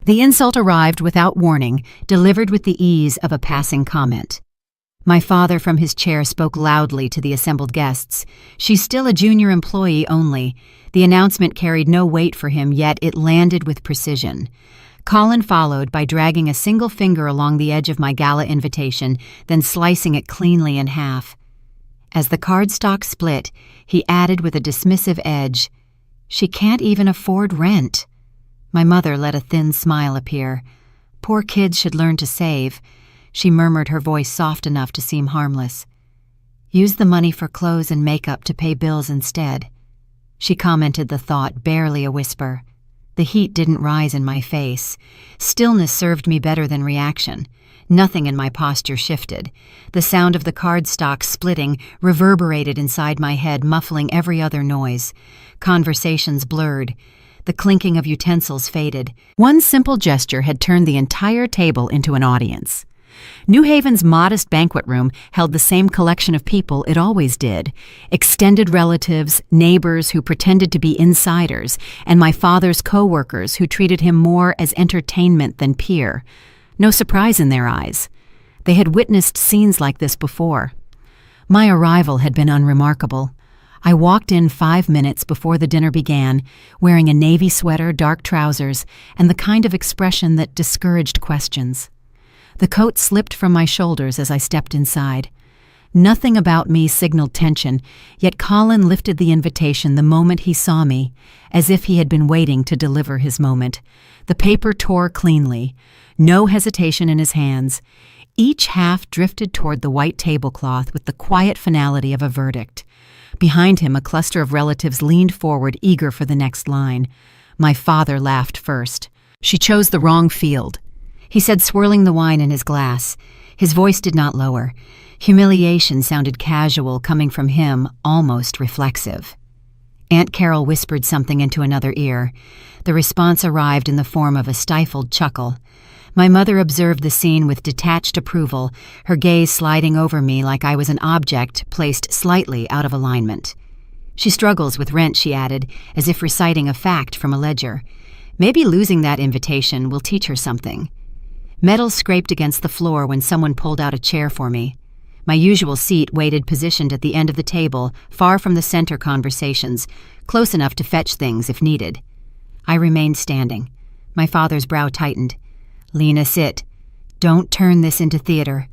The insult arrived without warning, delivered with the ease of a passing comment. My father from his chair spoke loudly to the assembled guests. "She's still a junior employee only." The announcement carried no weight for him, yet it landed with precision. Colin followed by dragging a single finger along the edge of my gala invitation, then slicing it cleanly in half. As the cardstock split, he added with a dismissive edge, "She can't even afford rent." My mother let a thin smile appear. "Poor kids should learn to save." She murmured, her voice soft enough to seem harmless. "Use the money for clothes and makeup to pay bills instead." She commented the thought, barely a whisper. The heat didn't rise in my face. Stillness served me better than reaction. Nothing in my posture shifted. The sound of the cardstock splitting reverberated inside my head, muffling every other noise. Conversations blurred. The clinking of utensils faded. One simple gesture had turned the entire table into an audience. New Haven's modest banquet room held the same collection of people it always did: extended relatives, neighbors who pretended to be insiders, and my father's co-workers who treated him more as entertainment than peer. No surprise in their eyes. They had witnessed scenes like this before. My arrival had been unremarkable. I walked in 5 minutes before the dinner began, wearing a navy sweater, dark trousers, and the kind of expression that discouraged questions. The coat slipped from my shoulders as I stepped inside. Nothing about me signaled tension, yet Colin lifted the invitation the moment he saw me, as if he had been waiting to deliver his moment. The paper tore cleanly, no hesitation in his hands. Each half drifted toward the white tablecloth with the quiet finality of a verdict. Behind him, a cluster of relatives leaned forward, eager for the next line. My father laughed first. "She chose the wrong field," he said, swirling the wine in his glass. His voice did not lower. Humiliation sounded casual, coming from him, almost reflexive. Aunt Carol whispered something into another ear. The response arrived in the form of a stifled chuckle. My mother observed the scene with detached approval, her gaze sliding over me like I was an object placed slightly out of alignment. "She struggles with rent," she added, as if reciting a fact from a ledger. "Maybe losing that invitation will teach her something." Metal scraped against the floor when someone pulled out a chair for me. My usual seat waited positioned at the end of the table, far from the center conversations, close enough to fetch things if needed. I remained standing. My father's brow tightened. "Lena, sit. Don't turn this into theater."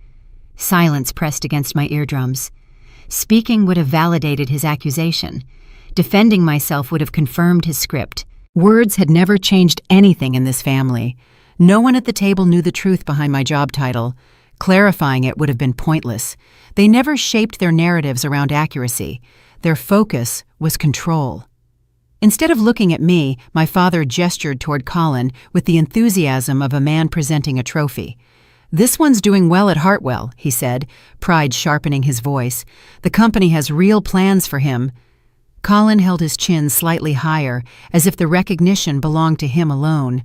Silence pressed against my eardrums. Speaking would have validated his accusation. Defending myself would have confirmed his script. Words had never changed anything in this family. No one at the table knew the truth behind my job title. Clarifying it would have been pointless. They never shaped their narratives around accuracy. Their focus was control. Instead of looking at me, my father gestured toward Colin with the enthusiasm of a man presenting a trophy. "This one's doing well at Hartwell," he said, pride sharpening his voice. "The company has real plans for him." Colin held his chin slightly higher, as if the recognition belonged to him alone.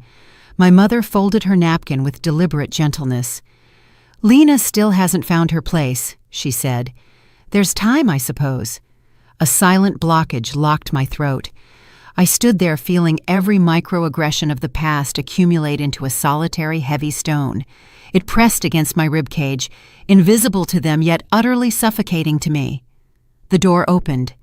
My mother folded her napkin with deliberate gentleness. "Lena still hasn't found her place," she said. "There's time, I suppose." A silent blockage locked my throat. I stood there feeling every microaggression of the past accumulate into a solitary, heavy stone. It pressed against my ribcage, invisible to them yet utterly suffocating to me. The door opened.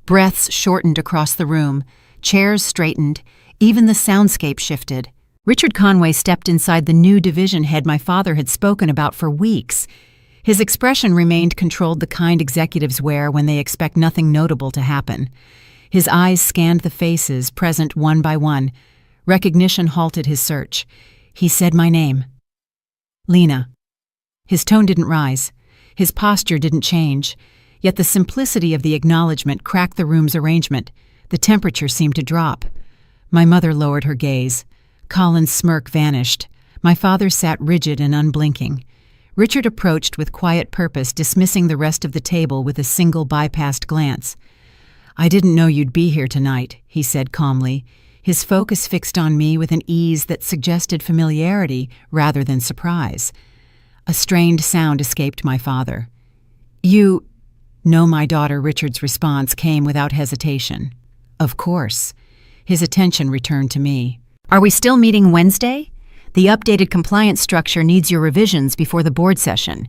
Breaths shortened across the room. Chairs straightened. Even the soundscape shifted. Richard Conway stepped inside the new division head my father had spoken about for weeks. His expression remained controlled, the kind executives wear when they expect nothing notable to happen. His eyes scanned the faces present one by one. Recognition halted his search. He said my name. "Lena." His tone didn't rise. His posture didn't change. Yet the simplicity of the acknowledgement cracked the room's arrangement. The temperature seemed to drop. My mother lowered her gaze. Colin's smirk vanished. My father sat rigid and unblinking. Richard approached with quiet purpose, dismissing the rest of the table with a single bypassed glance. "I didn't know you'd be here tonight," he said calmly, his focus fixed on me with an ease that suggested familiarity rather than surprise. A strained sound escaped my father. "You know my daughter." Richard's response came without hesitation. "Of course." His attention returned to me. "Are we still meeting Wednesday?" The updated compliance structure needs your revisions before the board session.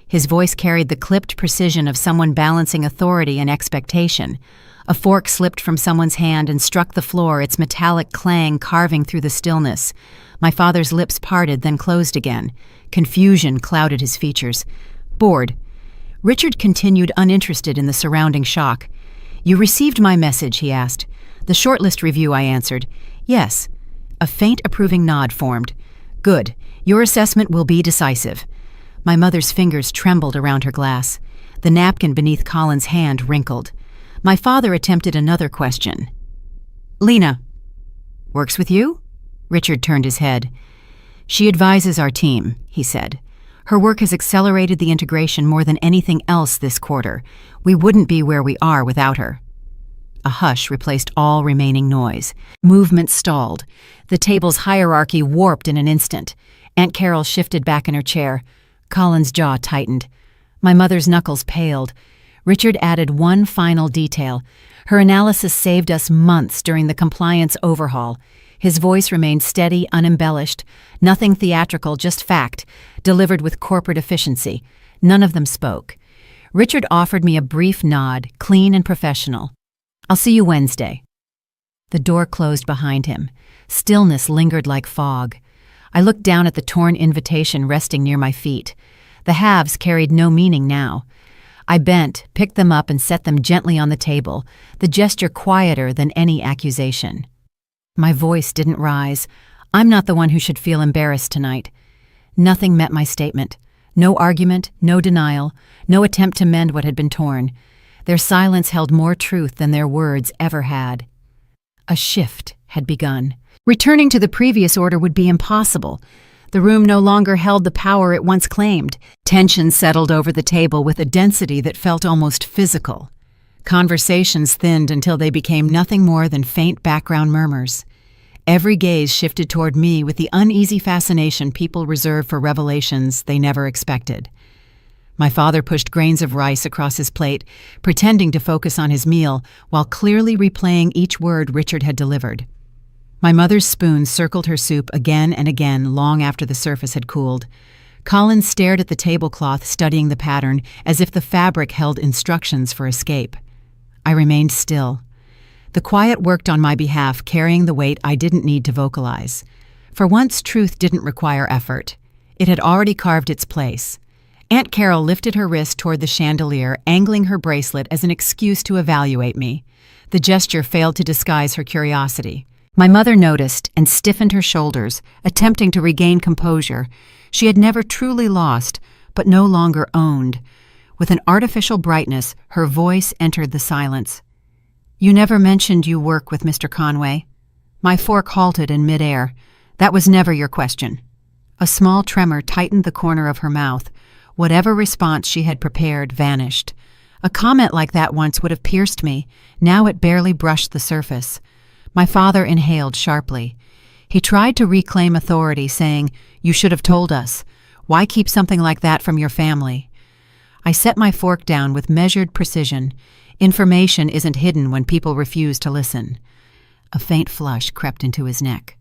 His voice carried the clipped precision of someone balancing authority and expectation. A fork slipped from someone's hand and struck the floor, its metallic clang carving through the stillness. My father's lips parted, then closed again. Confusion clouded his features. Bored. Richard continued, uninterested in the surrounding shock. "You received my message," he asked. "The shortlist review," I answered. "Yes." A faint approving nod formed. "Good. Your assessment will be decisive." My mother's fingers trembled around her glass. The napkin beneath Colin's hand wrinkled. My father attempted another question. "Lena, works with you?" Richard turned his head. "She advises our team," he said. "Her work has accelerated the integration more than anything else this quarter. We wouldn't be where we are without her." A hush replaced all remaining noise. Movement stalled. The table's hierarchy warped in an instant. Aunt Carol shifted back in her chair. Colin's jaw tightened. My mother's knuckles paled. Richard added one final detail. Her analysis saved us months during the compliance overhaul. His voice remained steady, unembellished. Nothing theatrical, just fact, delivered with corporate efficiency. None of them spoke. Richard offered me a brief nod, clean and professional. "I'll see you Wednesday." The door closed behind him. Stillness lingered like fog. I looked down at the torn invitation resting near my feet. The halves carried no meaning now. I bent, picked them up, and set them gently on the table, the gesture quieter than any accusation. My voice didn't rise. I'm not the one who should feel embarrassed tonight. Nothing met my statement. No argument, no denial, no attempt to mend what had been torn. Their silence held more truth than their words ever had. A shift had begun. Returning to the previous order would be impossible. The room no longer held the power it once claimed. Tension settled over the table with a density that felt almost physical. Conversations thinned until they became nothing more than faint background murmurs. Every gaze shifted toward me with the uneasy fascination people reserve for revelations they never expected. My father pushed grains of rice across his plate, pretending to focus on his meal while clearly replaying each word Richard had delivered. My mother's spoon circled her soup again and again long after the surface had cooled. Colin stared at the tablecloth, studying the pattern as if the fabric held instructions for escape. I remained still. The quiet worked on my behalf, carrying the weight I didn't need to vocalize. For once, truth didn't require effort. It had already carved its place. Aunt Carol lifted her wrist toward the chandelier, angling her bracelet as an excuse to evaluate me. The gesture failed to disguise her curiosity. My mother noticed and stiffened her shoulders, attempting to regain composure. She had never truly lost, but no longer owned. With an artificial brightness, her voice entered the silence. "You never mentioned you work with Mr. Conway." My fork halted in midair. "That was never your question." A small tremor tightened the corner of her mouth. Whatever response she had prepared vanished. A comment like that once would have pierced me. Now it barely brushed the surface. My father inhaled sharply. He tried to reclaim authority, saying, "You should have told us. Why keep something like that from your family?" I set my fork down with measured precision. Information isn't hidden when people refuse to listen. A faint flush crept into his neck.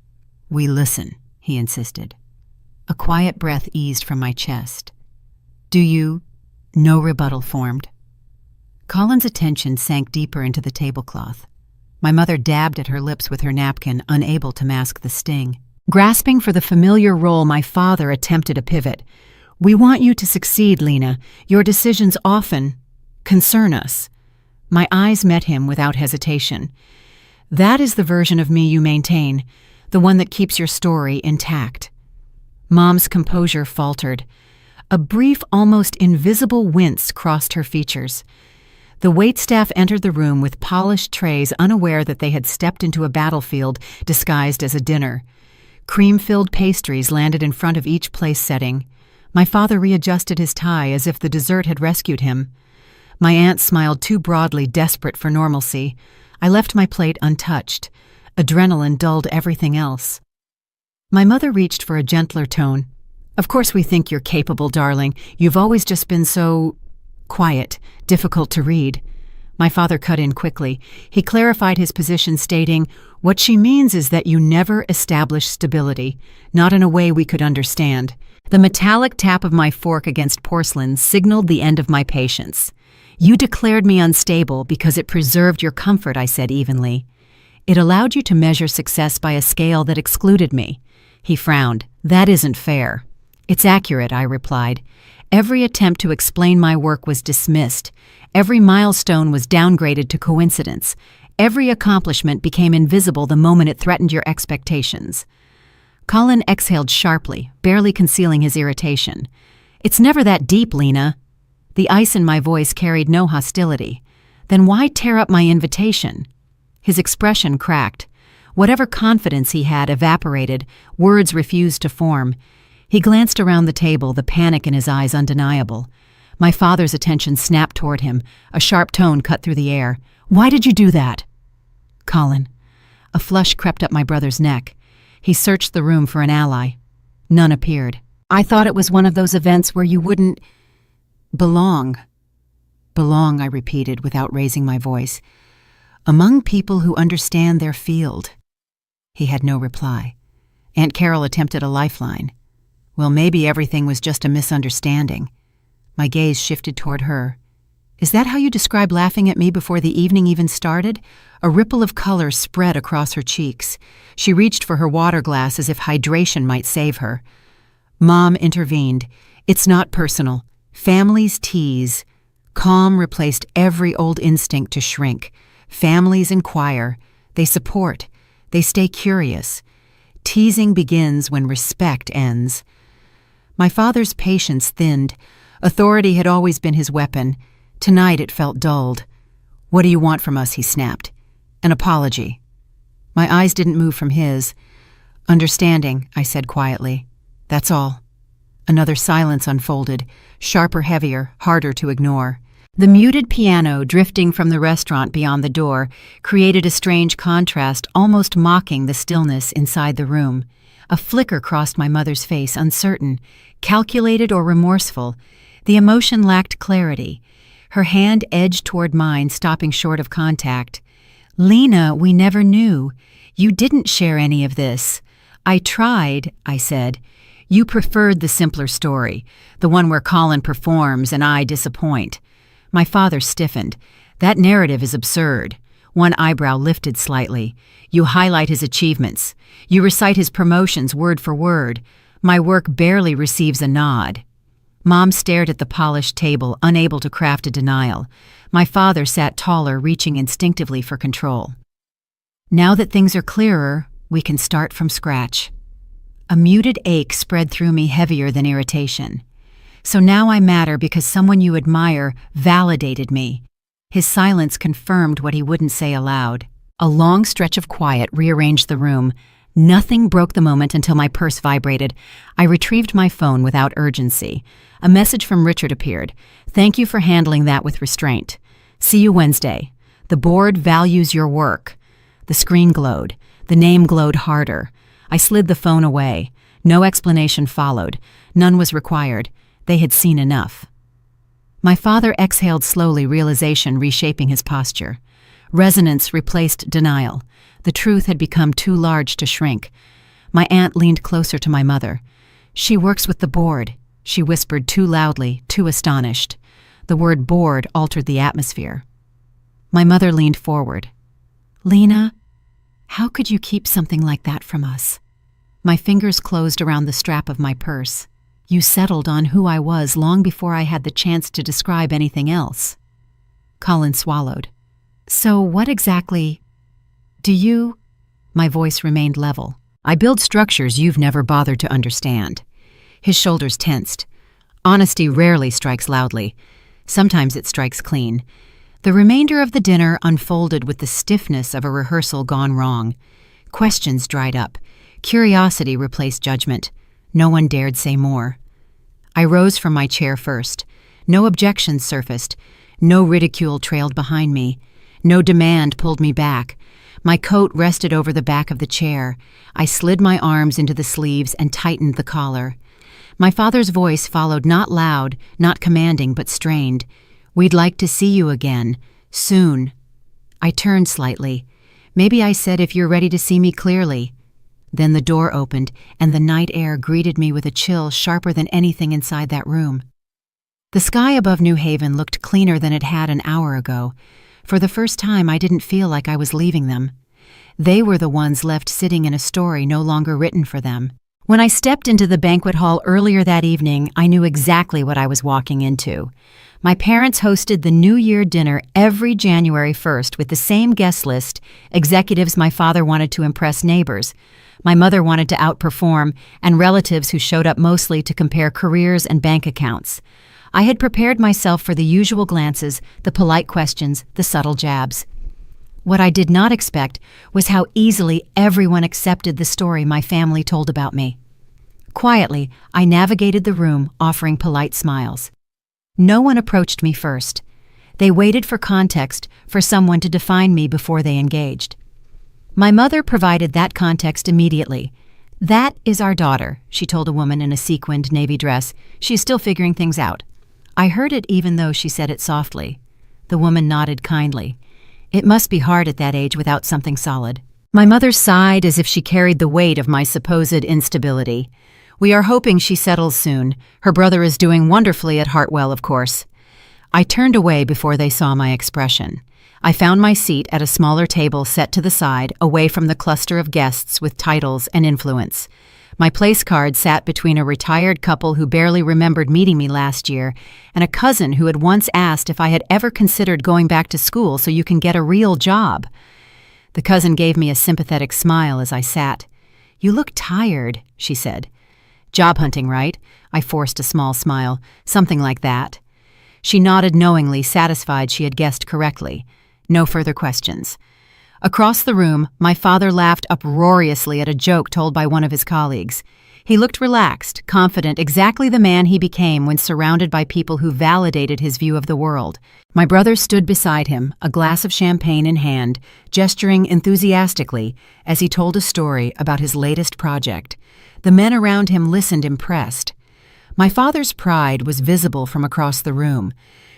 "We listen," he insisted. A quiet breath eased from my chest. "Do you?" No rebuttal formed. Colin's attention sank deeper into the tablecloth. My mother dabbed at her lips with her napkin, unable to mask the sting. Grasping for the familiar role, my father attempted a pivot. "We want you to succeed, Lena. Your decisions often concern us." My eyes met him without hesitation. "That is the version of me you maintain, the one that keeps your story intact." Mom's composure faltered. A brief, almost invisible wince crossed her features. The waitstaff entered the room with polished trays, unaware that they had stepped into a battlefield disguised as a dinner. Cream-filled pastries landed in front of each place setting. My father readjusted his tie as if the dessert had rescued him. My aunt smiled too broadly, desperate for normalcy. I left my plate untouched. Adrenaline dulled everything else. My mother reached for a gentler tone. "Of course we think you're capable, darling. You've always just been so quiet, difficult to read." My father cut in quickly. He clarified his position, stating, "What she means is that you never established stability, not in a way we could understand." The metallic tap of my fork against porcelain signaled the end of my patience. "You declared me unstable because it preserved your comfort," I said evenly. "It allowed you to measure success by a scale that excluded me." He frowned. "That isn't fair." "It's accurate," I replied. "Every attempt to explain my work was dismissed. Every milestone was downgraded to coincidence. Every accomplishment became invisible the moment it threatened your expectations." Colin exhaled sharply, barely concealing his irritation. "It's never that deep, Lena." The ice in my voice carried no hostility. "Then why tear up my invitation?" His expression cracked. Whatever confidence he had evaporated, words refused to form. He glanced around the table, the panic in his eyes undeniable. My father's attention snapped toward him. A sharp tone cut through the air. "Why did you do that?" "Colin." A flush crept up my brother's neck. He searched the room for an ally. None appeared. "I thought it was one of those events where you wouldn't belong." "Belong," I repeated without raising my voice. "Among people who understand their field." He had no reply. Aunt Carol attempted a lifeline. "Well, maybe everything was just a misunderstanding." My gaze shifted toward her. "Is that how you describe laughing at me before the evening even started?" A ripple of color spread across her cheeks. She reached for her water glass as if hydration might save her. Mom intervened. "It's not personal. Families tease." Calm replaced every old instinct to shrink. Families inquire. They support. They stay curious. Teasing begins when respect ends. My father's patience thinned. Authority had always been his weapon. Tonight it felt dulled. "What do you want from us?" he snapped. "An apology." My eyes didn't move from his. "Understanding," I said quietly. "That's all." Another silence unfolded, sharper, heavier, harder to ignore. The muted piano, drifting from the restaurant beyond the door, created a strange contrast, almost mocking the stillness inside the room. A flicker crossed my mother's face, uncertain, calculated or remorseful. The emotion lacked clarity. Her hand edged toward mine, stopping short of contact. "Lena, we never knew. You didn't share any of this." "I tried," I said. "You preferred the simpler story, the one where Colin performs and I disappoint." My father stiffened. "That narrative is absurd." One eyebrow lifted slightly. "You highlight his achievements. You recite his promotions word for word. My work barely receives a nod." Mom stared at the polished table, unable to craft a denial. My father sat taller, reaching instinctively for control. "Now that things are clearer, we can start from scratch." A muted ache spread through me, heavier than irritation. "So now I matter because someone you admire validated me." His silence confirmed what he wouldn't say aloud. A long stretch of quiet rearranged the room. Nothing broke the moment until my purse vibrated. I retrieved my phone without urgency. A message from Richard appeared. "Thank you for handling that with restraint. See you Wednesday. The board values your work." The screen glowed. The name glowed harder. I slid the phone away. No explanation followed. None was required. They had seen enough. My father exhaled slowly, realization reshaping his posture. Resonance replaced denial. The truth had become too large to shrink. My aunt leaned closer to my mother. "She works with the board," she whispered, too loudly, too astonished. The word board altered the atmosphere. My mother leaned forward. "Lena, how could you keep something like that from us?" My fingers closed around the strap of my purse. "You settled on who I was long before I had the chance to describe anything else." Colin swallowed. "So what exactly do you—" My voice remained level. "I build structures you've never bothered to understand." His shoulders tensed. Honesty rarely strikes loudly. Sometimes it strikes clean. The remainder of the dinner unfolded with the stiffness of a rehearsal gone wrong. Questions dried up. Curiosity replaced judgment. No one dared say more. I rose from my chair first. No objections surfaced. No ridicule trailed behind me. No demand pulled me back. My coat rested over the back of the chair. I slid my arms into the sleeves and tightened the collar. My father's voice followed, not loud, not commanding, but strained. "We'd like to see you again. Soon. I turned slightly. Maybe I said, if you're ready to see me clearly. Then the door opened, and the night air greeted me with a chill sharper than anything inside that room. The sky above New Haven looked cleaner than it had an hour ago. For the first time, I didn't feel like I was leaving them. They were the ones left sitting in a story no longer written for them. When I stepped into the banquet hall earlier that evening, I knew exactly what I was walking into. My parents hosted the New Year dinner every January 1st with the same guest list, executives my father wanted to impress neighbors, my mother wanted to outperform, and relatives who showed up mostly to compare careers and bank accounts. I had prepared myself for the usual glances, the polite questions, the subtle jabs. What I did not expect was how easily everyone accepted the story my family told about me. Quietly, I navigated the room, offering polite smiles. No one approached me first. They waited for context, for someone to define me before they engaged. My mother provided that context immediately. "That is our daughter," she told a woman in a sequined navy dress. "She is still figuring things out." I heard it even though she said it softly. The woman nodded kindly. It must be hard at that age without something solid. My mother sighed as if she carried the weight of my supposed instability. "We are hoping she settles soon. Her brother is doing wonderfully at Hartwell, of course." I turned away before they saw my expression. I found my seat at a smaller table set to the side, away from the cluster of guests with titles and influence. My place card sat between a retired couple who barely remembered meeting me last year and a cousin who had once asked if I had ever considered going back to school so you can get a real job. The cousin gave me a sympathetic smile as I sat. "You look tired," she said. "Job hunting, right?" I forced a small smile. "Something like that." She nodded knowingly, satisfied she had guessed correctly. No further questions. Across the room, my father laughed uproariously at a joke told by one of his colleagues. He looked relaxed, confident, exactly the man he became when surrounded by people who validated his view of the world. My brother stood beside him, a glass of champagne in hand, gesturing enthusiastically as he told a story about his latest project. The men around him listened impressed. My father's pride was visible from across the room.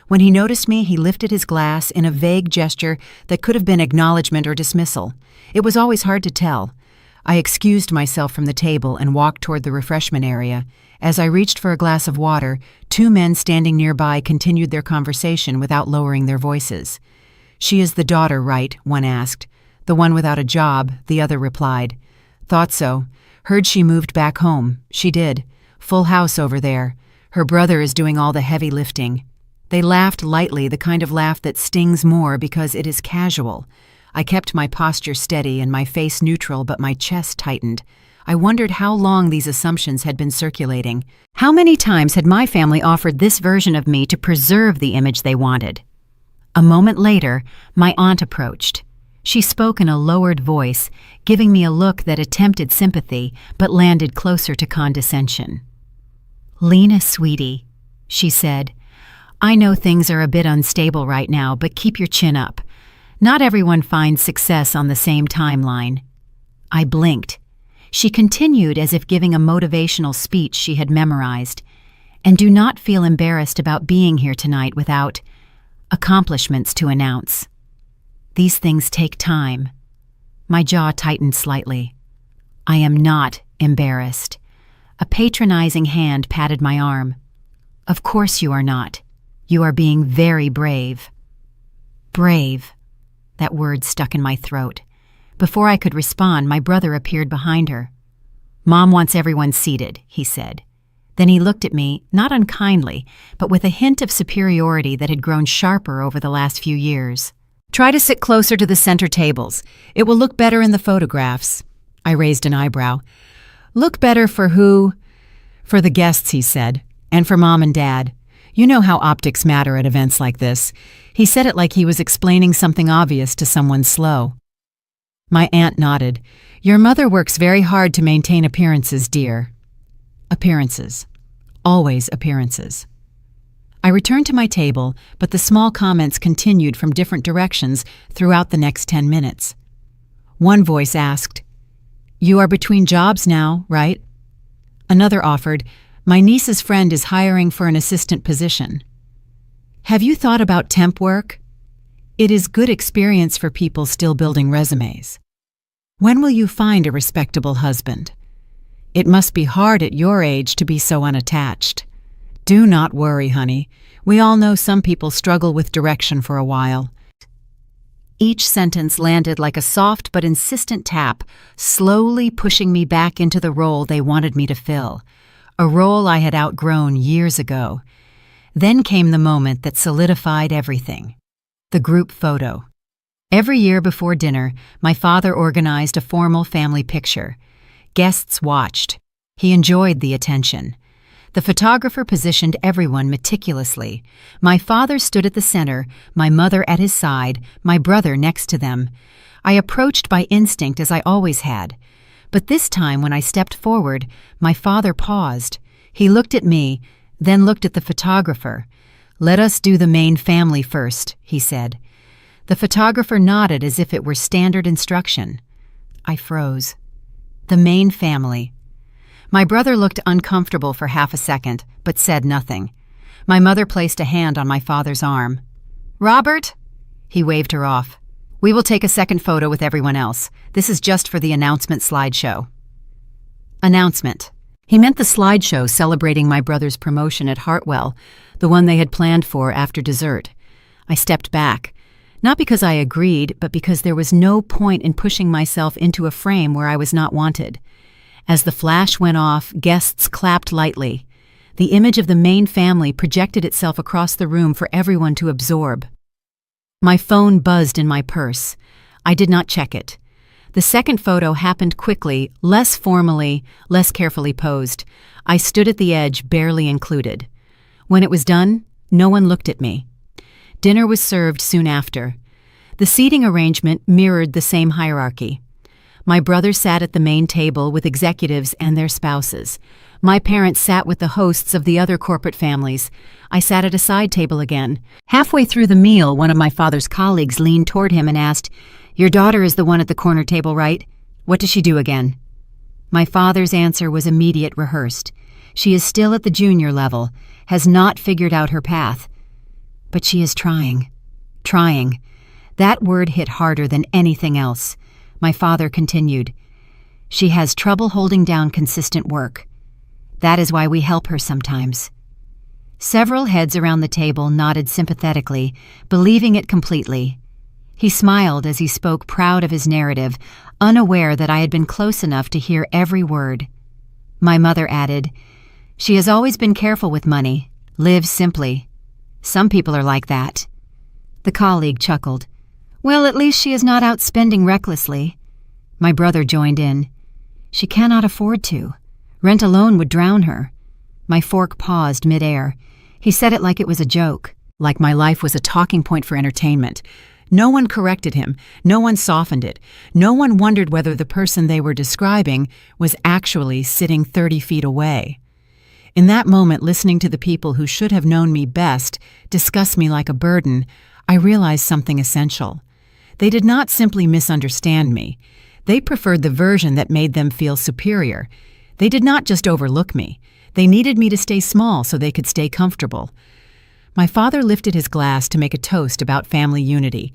When he noticed me, he lifted his glass in a vague gesture that could have been acknowledgement or dismissal. It was always hard to tell. I excused myself from the table and walked toward the refreshment area. As I reached for a glass of water, two men standing nearby continued their conversation without lowering their voices. "She is the daughter, right?" one asked. "The one without a job," the other replied. "Thought so. Heard she moved back home." "She did. Full house over there. Her brother is doing all the heavy lifting." They laughed lightly, the kind of laugh that stings more because it is casual. I kept my posture steady and my face neutral, but my chest tightened. I wondered how long these assumptions had been circulating. How many times had my family offered this version of me to preserve the image they wanted? A moment later, my aunt approached. She spoke in a lowered voice, giving me a look that attempted sympathy but landed closer to condescension. "Lena, sweetie," she said, "I know things are a bit unstable right now, but keep your chin up. Not everyone finds success on the same timeline." I blinked. She continued as if giving a motivational speech she had memorized. "And do not feel embarrassed about being here tonight without accomplishments to announce. These things take time." My jaw tightened slightly. "I am not embarrassed." A patronizing hand patted my arm. "Of course you are not. You are being very brave." Brave. That word stuck in my throat. Before I could respond, my brother appeared behind her. "Mom wants everyone seated," he said. Then he looked at me, not unkindly, but with a hint of superiority that had grown sharper over the last few years. "Try to sit closer to the center tables. It will look better in the photographs." I raised an eyebrow. "Look better for who?" "For the guests," he said, "and for Mom and Dad. You know how optics matter at events like this." He said it like he was explaining something obvious to someone slow. My aunt nodded. "Your mother works very hard to maintain appearances, dear." Appearances. Always appearances. I returned to my table, but the small comments continued from different directions throughout the next 10 minutes. One voice asked, "You are between jobs now, right?" Another offered, "My niece's friend is hiring for an assistant position." "Have you thought about temp work?" It is good experience for people still building resumes. When will you find a respectable husband? It must be hard at your age to be so unattached. Do not worry, honey. We all know some people struggle with direction for a while. Each sentence landed like a soft but insistent tap, slowly pushing me back into the role they wanted me to fill, a role I had outgrown years ago. Then came the moment that solidified everything. The group photo. Every year before dinner, my father organized a formal family picture. Guests watched. He enjoyed the attention. The photographer positioned everyone meticulously. My father stood at the center, my mother at his side, my brother next to them. I approached by instinct as I always had. But this time when I stepped forward, my father paused. He looked at me, then looked at the photographer. "Let us do the main family first," he said. The photographer nodded as if it were standard instruction. I froze. The main family. My brother looked uncomfortable for half a second, but said nothing. My mother placed a hand on my father's arm. "Robert?" He waved her off. "We will take a second photo with everyone else. This is just for the announcement slideshow." Announcement. He meant the slideshow celebrating my brother's promotion at Hartwell, the one they had planned for after dessert. I stepped back, not because I agreed, but because there was no point in pushing myself into a frame where I was not wanted. As the flash went off, guests clapped lightly. The image of the main family projected itself across the room for everyone to absorb. My phone buzzed in my purse. I did not check it. The second photo happened quickly, less formally, less carefully posed. I stood at the edge, barely included. When it was done, no one looked at me. Dinner was served soon after. The seating arrangement mirrored the same hierarchy. My brother sat at the main table with executives and their spouses. My parents sat with the hosts of the other corporate families. I sat at a side table again. Halfway through the meal, one of my father's colleagues leaned toward him and asked, "Your daughter is the one at the corner table, right? What does she do again?" My father's answer was immediate, rehearsed. "She is still at the junior level, has not figured out her path. But she is trying. Trying." That word hit harder than anything else. My father continued, "She has trouble holding down consistent work. That is why we help her sometimes." Several heads around the table nodded sympathetically, believing it completely. He smiled as he spoke, proud of his narrative, unaware that I had been close enough to hear every word. My mother added, "She has always been careful with money, lives simply. Some people are like that." The colleague chuckled. "Well, at least she is not out spending recklessly." My brother joined in. "She cannot afford to. Rent alone would drown her." My fork paused midair. He said it like it was a joke, like my life was a talking point for entertainment. No one corrected him, no one softened it, no one wondered whether the person they were describing was actually sitting 30 feet away. In that moment, listening to the people who should have known me best discuss me like a burden, I realized something essential. They did not simply misunderstand me. They preferred the version that made them feel superior. They did not just overlook me. They needed me to stay small so they could stay comfortable. My father lifted his glass to make a toast about family unity.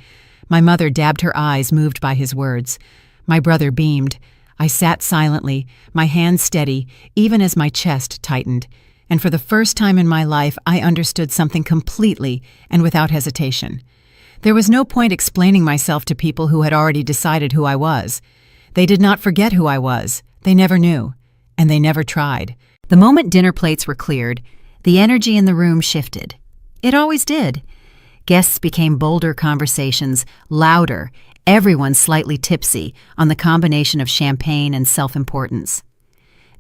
My mother dabbed her eyes, moved by his words. My brother beamed. I sat silently, my hands steady, even as my chest tightened. And for the first time in my life, I understood something completely and without hesitation. There was no point explaining myself to people who had already decided who I was. They did not forget who I was. They never knew. And they never tried. The moment dinner plates were cleared, the energy in the room shifted. It always did. Guests became bolder conversations, louder, everyone slightly tipsy on the combination of champagne and self-importance.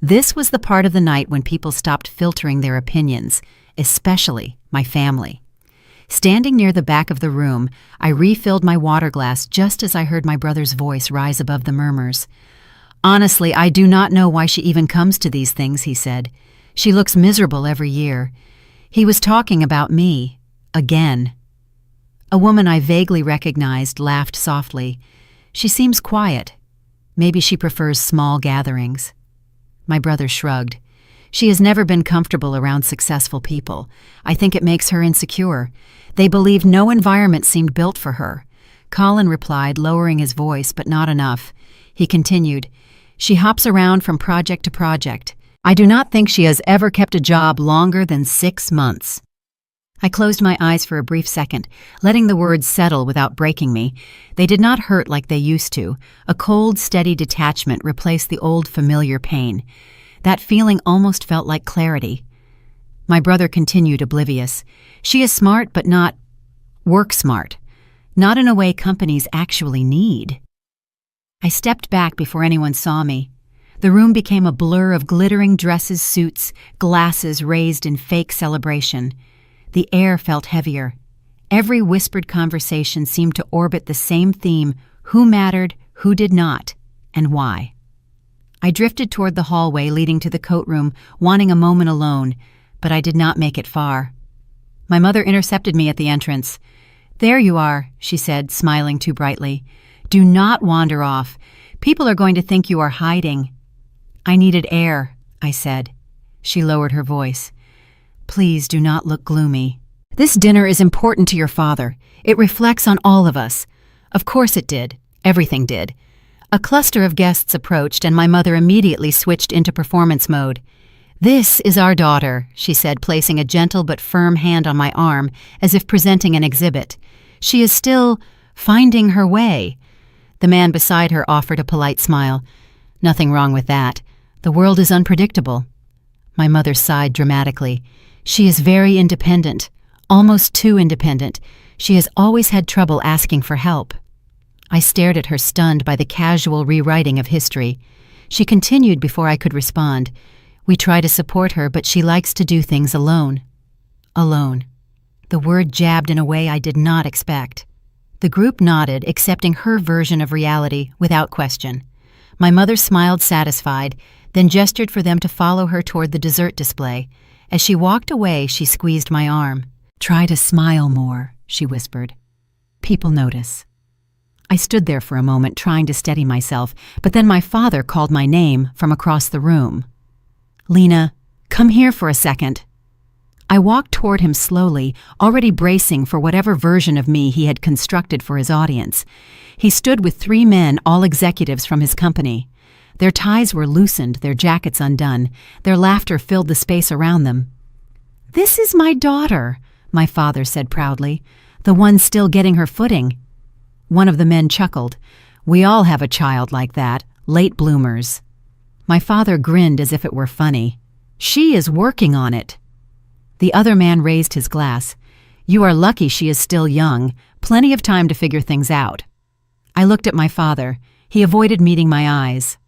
This was the part of the night when people stopped filtering their opinions, especially my family. Standing near the back of the room, I refilled my water glass just as I heard my brother's voice rise above the murmurs. "Honestly, I do not know why she even comes to these things," he said. "She looks miserable every year." He was talking about me, again. A woman I vaguely recognized laughed softly. "She seems quiet. Maybe she prefers small gatherings." My brother shrugged. She has never been comfortable around successful people. I think it makes her insecure. They believe no environment seemed built for her. Colin replied, lowering his voice, but not enough. He continued, "She hops around from project to project. I do not think she has ever kept a job longer than 6 months." I closed my eyes for a brief second, letting the words settle without breaking me. They did not hurt like they used to. A cold, steady detachment replaced the old familiar pain. That feeling almost felt like clarity. My brother continued, oblivious. "She is smart, but not work smart. Not in a way companies actually need." I stepped back before anyone saw me. The room became a blur of glittering dresses, suits, glasses raised in fake celebration. The air felt heavier. Every whispered conversation seemed to orbit the same theme: who mattered, who did not, and why. I drifted toward the hallway leading to the coat room, wanting a moment alone, but I did not make it far. My mother intercepted me at the entrance. "There you are," she said, smiling too brightly. "Do not wander off. People are going to think you are hiding." "I needed air," I said. She lowered her voice. "Please do not look gloomy. This dinner is important to your father. It reflects on all of us." Of course it did. Everything did. A cluster of guests approached, and my mother immediately switched into performance mode. "This is our daughter," she said, placing a gentle but firm hand on my arm, as if presenting an exhibit. "She is still finding her way." The man beside her offered a polite smile. "Nothing wrong with that. The world is unpredictable." My mother sighed dramatically. "She is very independent, almost too independent. She has always had trouble asking for help." I stared at her, stunned by the casual rewriting of history. She continued before I could respond. "We try to support her, but she likes to do things alone." Alone. The word jabbed in a way I did not expect. The group nodded, accepting her version of reality without question. My mother smiled satisfied, then gestured for them to follow her toward the dessert display. As she walked away, she squeezed my arm. "Try to smile more," she whispered. "People notice." I stood there for a moment, trying to steady myself, but then my father called my name from across the room. "Lena, come here for a second." I walked toward him slowly, already bracing for whatever version of me he had constructed for his audience. He stood with 3 men, all executives from his company. Their ties were loosened, their jackets undone. Their laughter filled the space around them. "This is my daughter," my father said proudly, "the one still getting her footing." One of the men chuckled. "We all have a child like that, late bloomers." My father grinned as if it were funny. "She is working on it." The other man raised his glass. "You are lucky she is still young, plenty of time to figure things out." I looked at my father. He avoided meeting my eyes.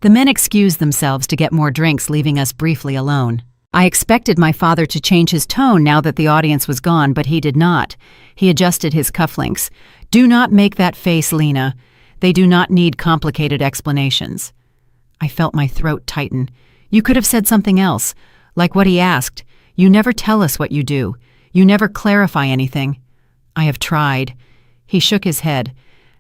The men excused themselves to get more drinks, leaving us briefly alone. I expected my father to change his tone now that the audience was gone, but he did not. He adjusted his cufflinks. "Do not make that face, Lena. They do not need complicated explanations." I felt my throat tighten. "You could have said something else, like what he asked. You never tell us what you do. You never clarify anything." "I have tried." He shook his head.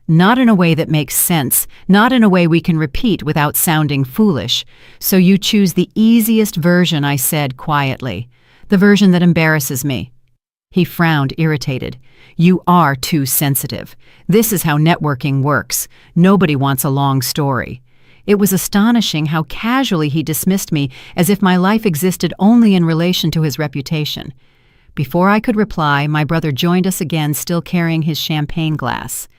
"Not in a way that makes sense, not in a way we can repeat without sounding foolish. So you choose the easiest version," I said quietly. "The version that embarrasses me." He frowned, irritated. "You are too sensitive. This is how networking works. Nobody wants a long story." It was astonishing how casually he dismissed me, as if my life existed only in relation to his reputation. Before I could reply, my brother joined us again, still carrying his champagne glass.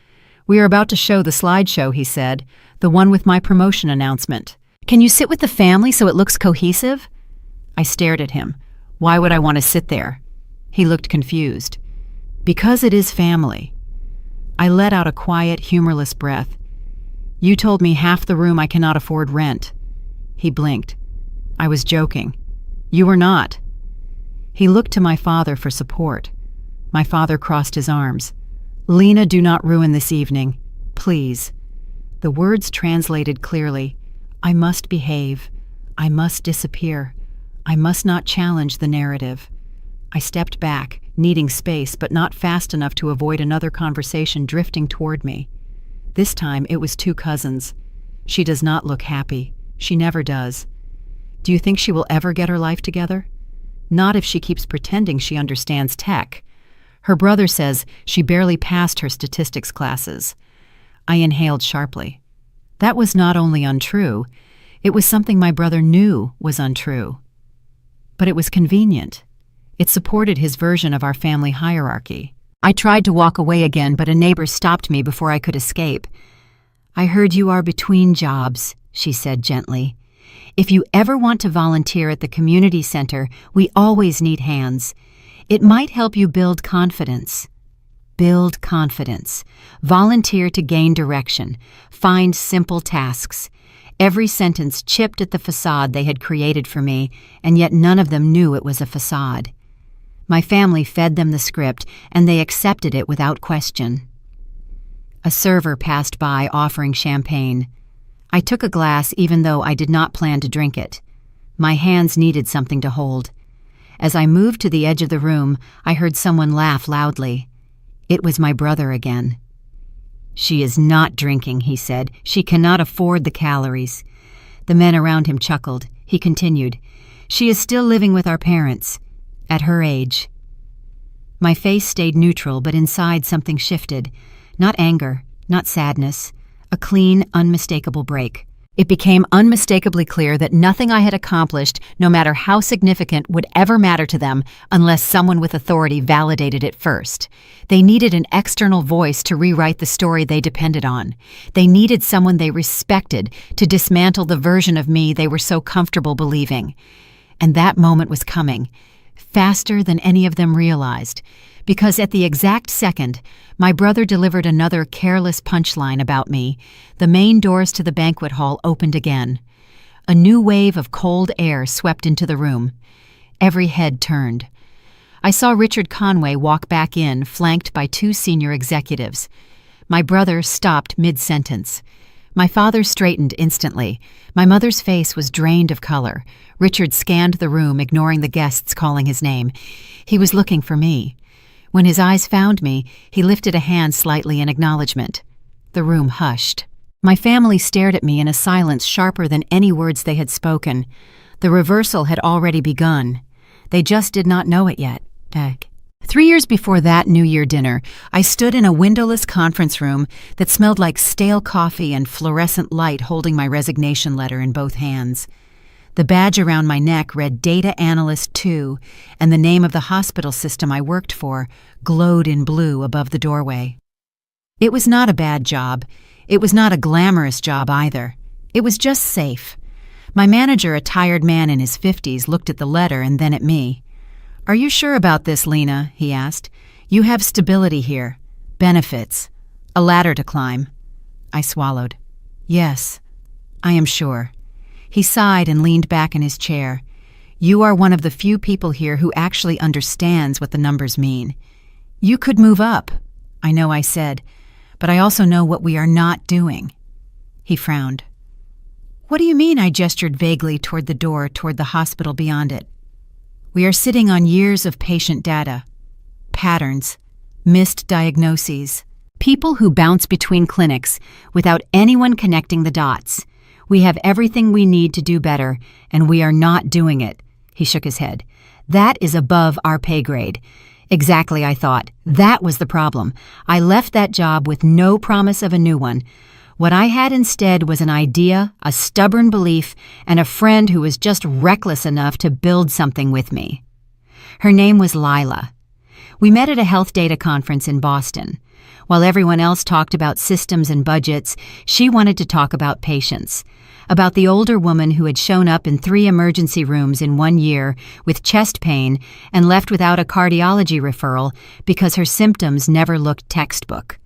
"We are about to show the slideshow," he said, "the one with my promotion announcement. Can you sit with the family so it looks cohesive?" I stared at him. Why would I want to sit there? He looked confused. "Because it is family." I let out a quiet, humorless breath. "You told me half the room I cannot afford rent." He blinked. I was joking. "You were not." He looked to my father for support. My father crossed his arms. "Lena, do not ruin this evening. Please." The words translated clearly. I must behave. I must disappear. I must not challenge the narrative. I stepped back, needing space, but not fast enough to avoid another conversation drifting toward me. This time it was 2 cousins. "She does not look happy. She never does." Do you think she will ever get her life together? Not if she keeps pretending she understands tech. Her brother says she barely passed her statistics classes. I inhaled sharply. That was not only untrue, it was something my brother knew was untrue. But it was convenient. It supported his version of our family hierarchy. I tried to walk away again, but a neighbor stopped me before I could escape. "I heard you are between jobs," she said gently. "If you ever want to volunteer at the community center, we always need hands. It might help you build confidence." Build confidence. Volunteer to gain direction. Find simple tasks. Every sentence chipped at the facade they had created for me, and yet none of them knew it was a facade. My family fed them the script, and they accepted it without question. A server passed by offering champagne. I took a glass even though I did not plan to drink it. My hands needed something to hold. As I moved to the edge of the room, I heard someone laugh loudly. It was my brother again. "She is not drinking," he said. "She cannot afford the calories." The men around him chuckled. He continued, "She is still living with our parents. At her age." My face stayed neutral, but inside something shifted. Not anger, not sadness. A clean, unmistakable break. It became unmistakably clear that nothing I had accomplished, no matter how significant, would ever matter to them unless someone with authority validated it first. They needed an external voice to rewrite the story they depended on. They needed someone they respected to dismantle the version of me they were so comfortable believing. And that moment was coming, faster than any of them realized, because at the exact second, my brother delivered another careless punchline about me. The main doors to the banquet hall opened again. A new wave of cold air swept into the room. Every head turned. I saw Richard Conway walk back in, flanked by two senior executives. My brother stopped mid-sentence. My father straightened instantly. My mother's face was drained of color. Richard scanned the room, ignoring the guests calling his name. He was looking for me. When his eyes found me, he lifted a hand slightly in acknowledgement. The room hushed. My family stared at me in a silence sharper than any words they had spoken. The reversal had already begun. They just did not know it yet. 3 years before that New Year dinner, I stood in a windowless conference room that smelled like stale coffee and fluorescent light, holding my resignation letter in both hands. The badge around my neck read Data Analyst 2, and the name of the hospital system I worked for glowed in blue above the doorway. It was not a bad job. It was not a glamorous job either. It was just safe. My manager, a tired man in his 50s, looked at the letter and then at me. "Are you sure about this, Lena?" he asked. "You have stability here, benefits, a ladder to climb." I swallowed. "Yes, I am sure." He sighed and leaned back in his chair. "You are one of the few people here who actually understands what the numbers mean. You could move up." "I know," I said, "but I also know what we are not doing." He frowned. "What do you mean?" I gestured vaguely toward the door, toward the hospital beyond it. "We are sitting on years of patient data, patterns, missed diagnoses, people who bounce between clinics without anyone connecting the dots. We have everything we need to do better, and we are not doing it." He shook his head. "That is above our pay grade." Exactly, I thought. That was the problem. I left that job with no promise of a new one. What I had instead was an idea, a stubborn belief, and a friend who was just reckless enough to build something with me. Her name was Lila. We met at a health data conference in Boston. While everyone else talked about systems and budgets, she wanted to talk about patients, about the older woman who had shown up in 3 emergency rooms in 1 year with chest pain and left without a cardiology referral because her symptoms never looked textbook,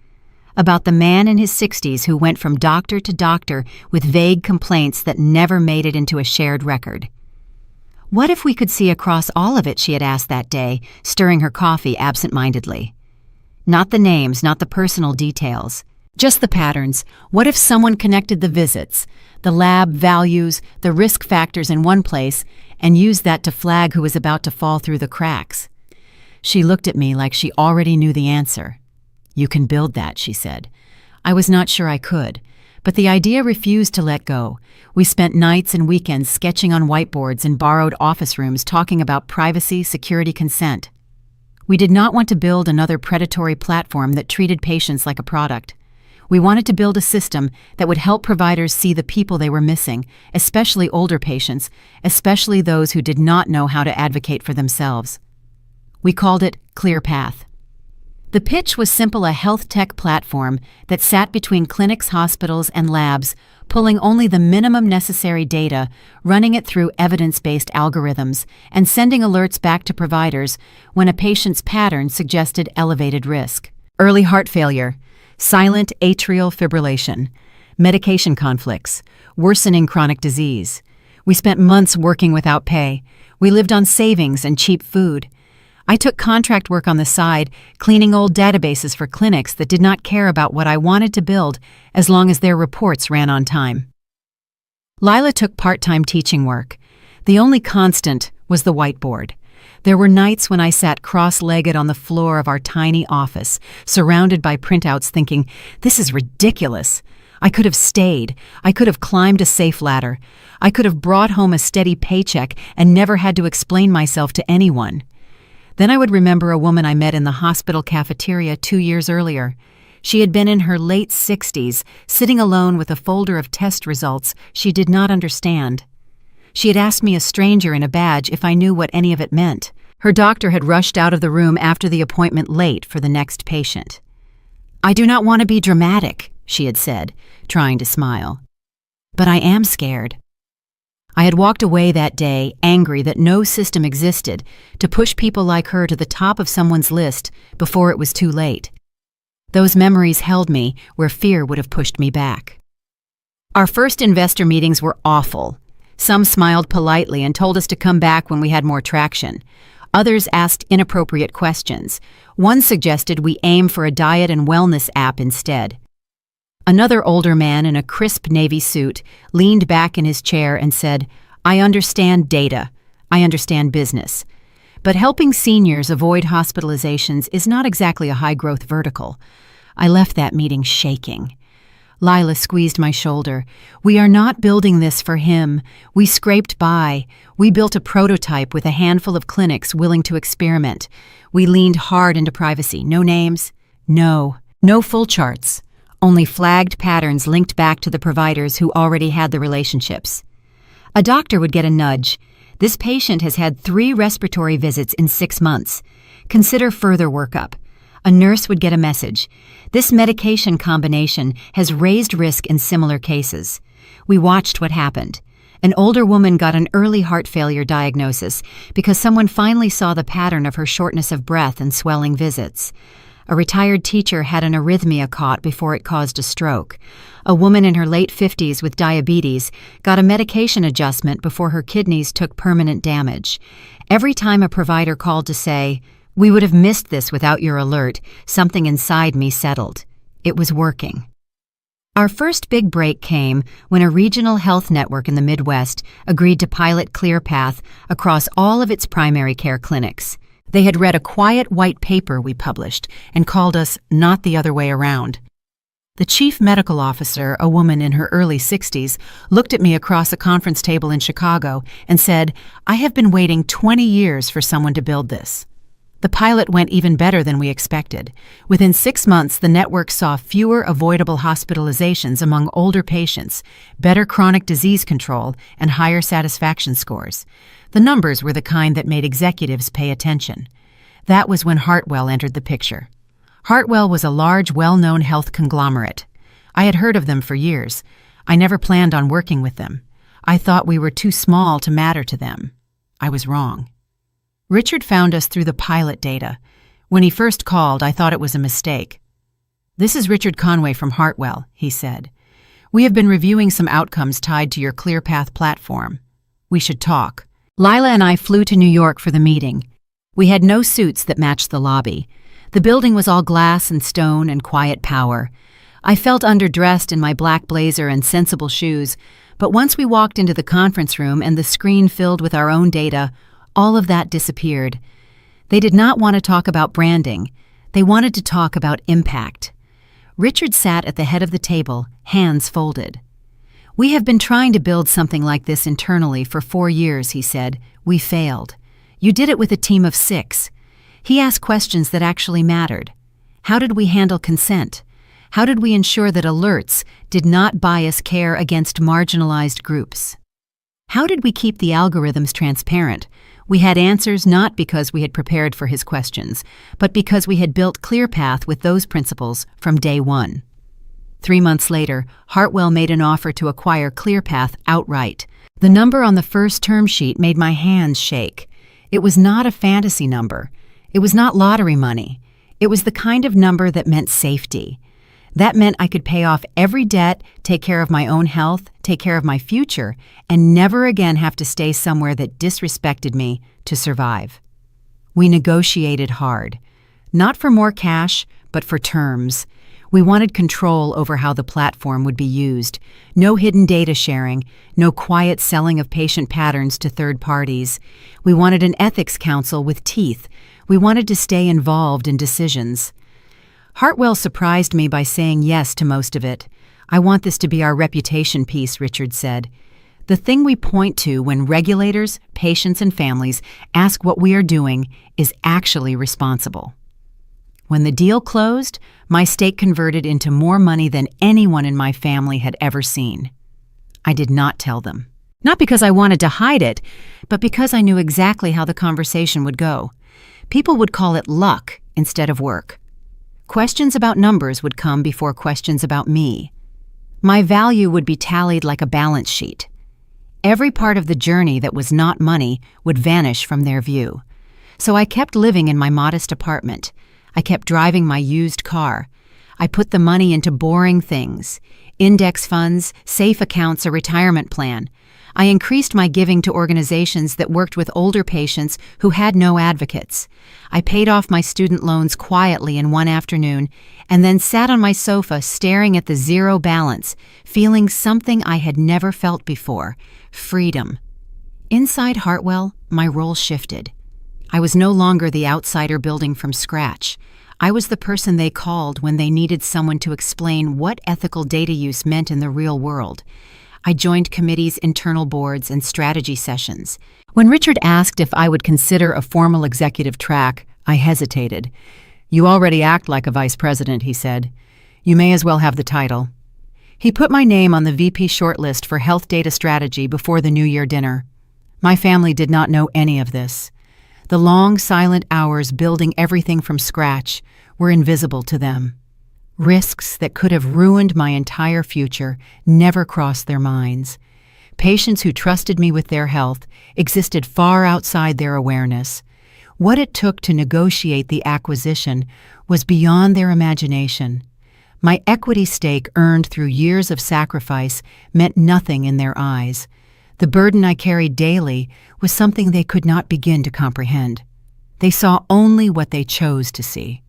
about the man in his 60s who went from doctor to doctor with vague complaints that never made it into a shared record. What if we could see across all of it, she had asked that day, stirring her coffee absent-mindedly. Not the names, not the personal details, just the patterns. What if someone connected the visits, the lab values, the risk factors in one place, and used that to flag who was about to fall through the cracks? She looked at me like she already knew the answer. "You can build that," she said. I was not sure I could, But the idea refused to let go. We spent nights and weekends sketching on whiteboards in borrowed office rooms talking about privacy, security, consent. We did not want to build another predatory platform that treated patients like a product. We wanted to build a system that would help providers see the people they were missing, especially older patients, especially those who did not know how to advocate for themselves. We called it ClearPath. The pitch was simple: a health tech platform that sat between clinics, hospitals, and labs, pulling only the minimum necessary data, running it through evidence-based algorithms, and sending alerts back to providers when a patient's pattern suggested elevated risk. Early heart failure, silent atrial fibrillation, medication conflicts, worsening chronic disease. We spent months working without pay. We lived on savings and cheap food. I took contract work on the side, cleaning old databases for clinics that did not care about what I wanted to build as long as their reports ran on time. Lila took part-time teaching work. The only constant was the whiteboard. There were nights when I sat cross-legged on the floor of our tiny office, surrounded by printouts, thinking, "This is ridiculous." I could have stayed. I could have climbed a safe ladder. I could have brought home a steady paycheck and never had to explain myself to anyone. Then I would remember a woman I met in the hospital cafeteria 2 years earlier. She had been in her late 60s, sitting alone with a folder of test results she did not understand. She had asked me, a stranger in a badge, if I knew what any of it meant. Her doctor had rushed out of the room after the appointment late for the next patient. "I do not want to be dramatic," she had said, trying to smile. "But I am scared." I had walked away that day, angry that no system existed to push people like her to the top of someone's list before it was too late. Those memories held me where fear would have pushed me back. Our first investor meetings were awful. Some smiled politely and told us to come back when we had more traction. Others asked inappropriate questions. One suggested we aim for a diet and wellness app instead. Another older man in a crisp navy suit leaned back in his chair and said, "I understand data. I understand business. But helping seniors avoid hospitalizations is not exactly a high-growth vertical." I left that meeting shaking. Lila squeezed my shoulder. "We are not building this for him. We scraped by. We built a prototype with a handful of clinics willing to experiment. We leaned hard into privacy. No names. No full charts. Only flagged patterns linked back to the providers who already had the relationships. A doctor would get a nudge. This patient has had 3 respiratory visits in 6 months. Consider further workup. A nurse would get a message. This medication combination has raised risk in similar cases. We watched what happened. An older woman got an early heart failure diagnosis because someone finally saw the pattern of her shortness of breath and swelling visits. A retired teacher had an arrhythmia caught before it caused a stroke. A woman in her late 50s with diabetes got a medication adjustment before her kidneys took permanent damage. Every time a provider called to say, "We would have missed this without your alert," something inside me settled. It was working. Our first big break came when a regional health network in the Midwest agreed to pilot ClearPath across all of its primary care clinics. They had read a quiet white paper we published and called us not the other way around. The chief medical officer, a woman in her early 60s, looked at me across a conference table in Chicago and said, "I have been waiting 20 years for someone to build this." The pilot went even better than we expected. Within 6 months, the network saw fewer avoidable hospitalizations among older patients, better chronic disease control, and higher satisfaction scores. The numbers were the kind that made executives pay attention. That was when Hartwell entered the picture. Hartwell was a large, well-known health conglomerate. I had heard of them for years. I never planned on working with them. I thought we were too small to matter to them. I was wrong. Richard found us through the pilot data. When he first called, I thought it was a mistake. "This is Richard Conway from Hartwell," he said. "We have been reviewing some outcomes tied to your ClearPath platform. We should talk." Lila and I flew to New York for the meeting. We had no suits that matched the lobby. The building was all glass and stone and quiet power. I felt underdressed in my black blazer and sensible shoes, but once we walked into the conference room and the screen filled with our own data, all of that disappeared. They did not want to talk about branding. They wanted to talk about impact. Richard sat at the head of the table, hands folded. "We have been trying to build something like this internally for 4 years," he said. "We failed. You did it with a team of 6. He asked questions that actually mattered. How did we handle consent? How did we ensure that alerts did not bias care against marginalized groups? How did we keep the algorithms transparent? We had answers not because we had prepared for his questions, but because we had built ClearPath with those principles from day one." 3 months later, Hartwell made an offer to acquire ClearPath outright. The number on the first term sheet made my hands shake. It was not a fantasy number. It was not lottery money. It was the kind of number that meant safety. That meant I could pay off every debt, take care of my own health, take care of my future, and never again have to stay somewhere that disrespected me to survive. We negotiated hard. Not for more cash, but for terms. We wanted control over how the platform would be used. No hidden data sharing, no quiet selling of patient patterns to third parties. We wanted an ethics council with teeth. We wanted to stay involved in decisions. Hartwell surprised me by saying yes to most of it. "I want this to be our reputation piece," Richard said. "The thing we point to when regulators, patients, and families ask what we are doing is actually responsible." When the deal closed, my stake converted into more money than anyone in my family had ever seen. I did not tell them. Not because I wanted to hide it, but because I knew exactly how the conversation would go. People would call it luck instead of work. Questions about numbers would come before questions about me. My value would be tallied like a balance sheet. Every part of the journey that was not money would vanish from their view. So I kept living in my modest apartment. I kept driving my used car. I put the money into boring things: index funds, safe accounts, a retirement plan. I increased my giving to organizations that worked with older patients who had no advocates. I paid off my student loans quietly in one afternoon and then sat on my sofa staring at the zero balance, feeling something I had never felt before: freedom. Inside Hartwell, my role shifted. I was no longer the outsider building from scratch. I was the person they called when they needed someone to explain what ethical data use meant in the real world. I joined committees, internal boards, and strategy sessions. When Richard asked if I would consider a formal executive track, I hesitated. "You already act like a vice president," he said. "You may as well have the title." He put my name on the VP shortlist for health data strategy before the New Year dinner. My family did not know any of this. The long, silent hours building everything from scratch were invisible to them. Risks that could have ruined my entire future never crossed their minds. Patients who trusted me with their health existed far outside their awareness. What it took to negotiate the acquisition was beyond their imagination. My equity stake earned through years of sacrifice meant nothing in their eyes. The burden I carried daily was something they could not begin to comprehend. They saw only what they chose to see.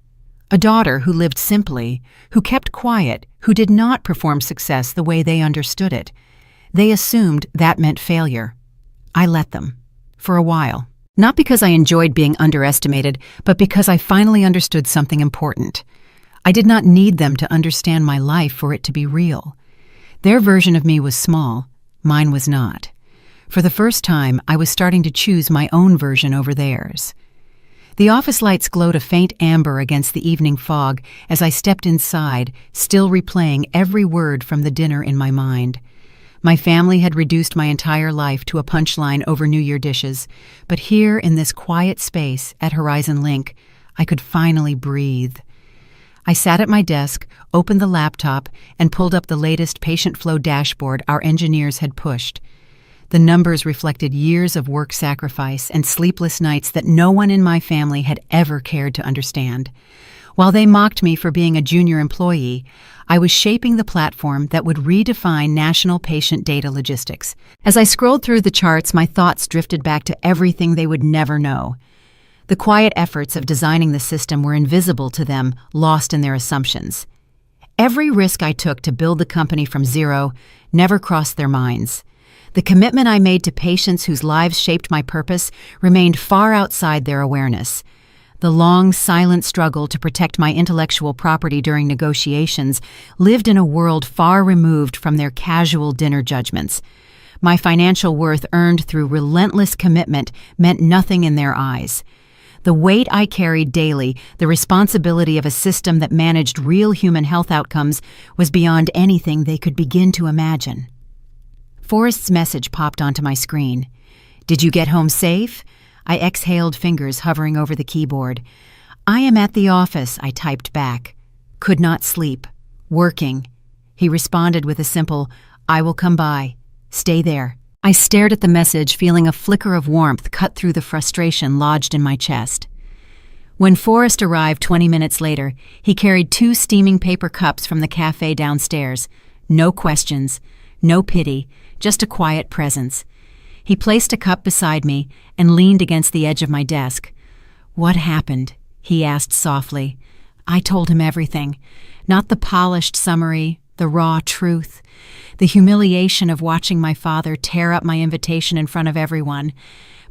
A daughter who lived simply, who kept quiet, who did not perform success the way they understood it. They assumed that meant failure. I let them. For a while. Not because I enjoyed being underestimated, but because I finally understood something important. I did not need them to understand my life for it to be real. Their version of me was small. Mine was not. For the first time, I was starting to choose my own version over theirs. The office lights glowed a faint amber against the evening fog as I stepped inside, still replaying every word from the dinner in my mind. My family had reduced my entire life to a punchline over New Year dishes, but here in this quiet space at Horizon Link, I could finally breathe. I sat at my desk, opened the laptop, and pulled up the latest patient flow dashboard our engineers had pushed. The numbers reflected years of work sacrifice and sleepless nights that no one in my family had ever cared to understand. While they mocked me for being a junior employee, I was shaping the platform that would redefine national patient data logistics. As I scrolled through the charts, my thoughts drifted back to everything they would never know. The quiet efforts of designing the system were invisible to them, lost in their assumptions. Every risk I took to build the company from zero never crossed their minds. The commitment I made to patients whose lives shaped my purpose remained far outside their awareness. The long, silent struggle to protect my intellectual property during negotiations lived in a world far removed from their casual dinner judgments. My financial worth earned through relentless commitment meant nothing in their eyes. The weight I carried daily, the responsibility of a system that managed real human health outcomes, was beyond anything they could begin to imagine. Forrest's message popped onto my screen. "Did you get home safe?" I exhaled, fingers hovering over the keyboard. "I am at the office," I typed back. "Could not sleep. Working." He responded with a simple, "I will come by. Stay there." I stared at the message, feeling a flicker of warmth cut through the frustration lodged in my chest. When Forrest arrived 20 minutes later, he carried 2 steaming paper cups from the cafe downstairs. No questions, no pity, just a quiet presence. He placed a cup beside me and leaned against the edge of my desk. "What happened?" he asked softly. I told him everything. Not the polished summary, the raw truth. The humiliation of watching my father tear up my invitation in front of everyone.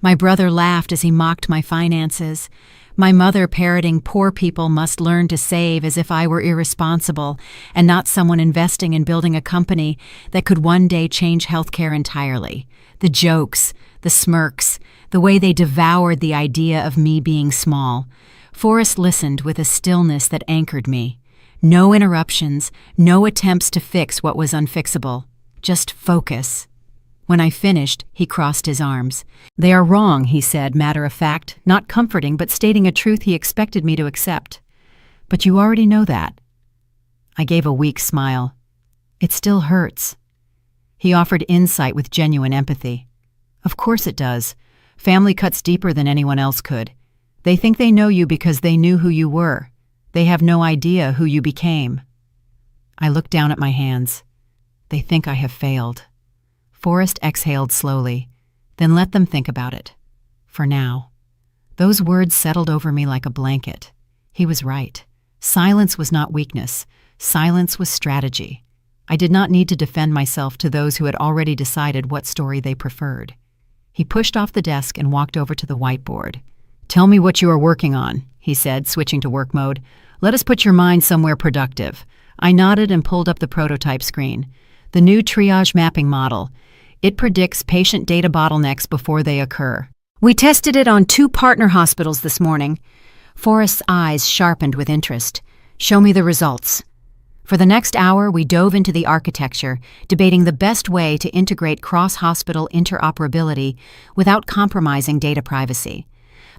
My brother laughed as he mocked my finances. My mother parroting poor people must learn to save as if I were irresponsible and not someone investing in building a company that could one day change healthcare entirely. The jokes, the smirks, the way they devoured the idea of me being small. Forrest listened with a stillness that anchored me. No interruptions, no attempts to fix what was unfixable. Just focus. When I finished, he crossed his arms. "They are wrong," he said, matter of fact, not comforting, but stating a truth he expected me to accept. "But you already know that." I gave a weak smile. "It still hurts." He offered insight with genuine empathy. "Of course it does. Family cuts deeper than anyone else could. They think they know you because they knew who you were. They have no idea who you became." I looked down at my hands. "They think I have failed." Forrest exhaled slowly, "Then let them think about it. For now." Those words settled over me like a blanket. He was right. Silence was not weakness. Silence was strategy. I did not need to defend myself to those who had already decided what story they preferred. He pushed off the desk and walked over to the whiteboard. "Tell me what you are working on," he said, switching to work mode. "Let us put your mind somewhere productive." I nodded and pulled up the prototype screen. The new triage mapping model. It predicts patient data bottlenecks before they occur. "We tested it on 2 partner hospitals this morning." Forrest's eyes sharpened with interest. "Show me the results." For the next hour, we dove into the architecture, debating the best way to integrate cross-hospital interoperability without compromising data privacy.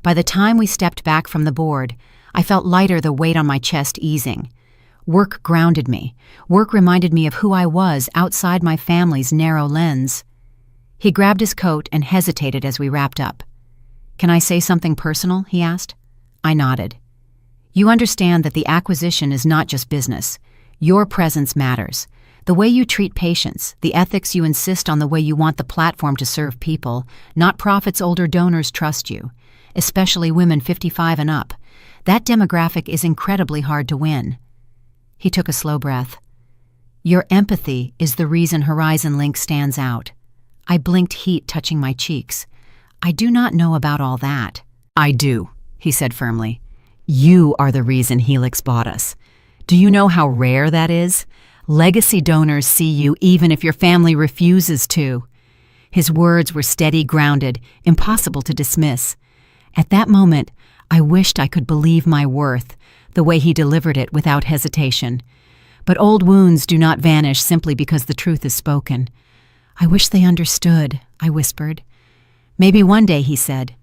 By the time we stepped back from the board, I felt lighter, the weight on my chest easing. Work grounded me. Work reminded me of who I was outside my family's narrow lens. He grabbed his coat and hesitated as we wrapped up. "Can I say something personal?" he asked. I nodded. "You understand that the acquisition is not just business. Your presence matters. The way you treat patients, the ethics you insist on, the way you want the platform to serve people, not profits. Older donors trust you, especially women 55 and up. That demographic is incredibly hard to win." He took a slow breath. "Your empathy is the reason Horizon Link stands out." I blinked, heat touching my cheeks. "I do not know about all that." "I do," he said firmly. "You are the reason Helix bought us. Do you know how rare that is? Legacy donors see you even if your family refuses to." His words were steady, grounded, impossible to dismiss. At that moment, I wished I could believe my worth, the way he delivered it without hesitation. But old wounds do not vanish simply because the truth is spoken. "I wish they understood," I whispered. "Maybe one day," he said,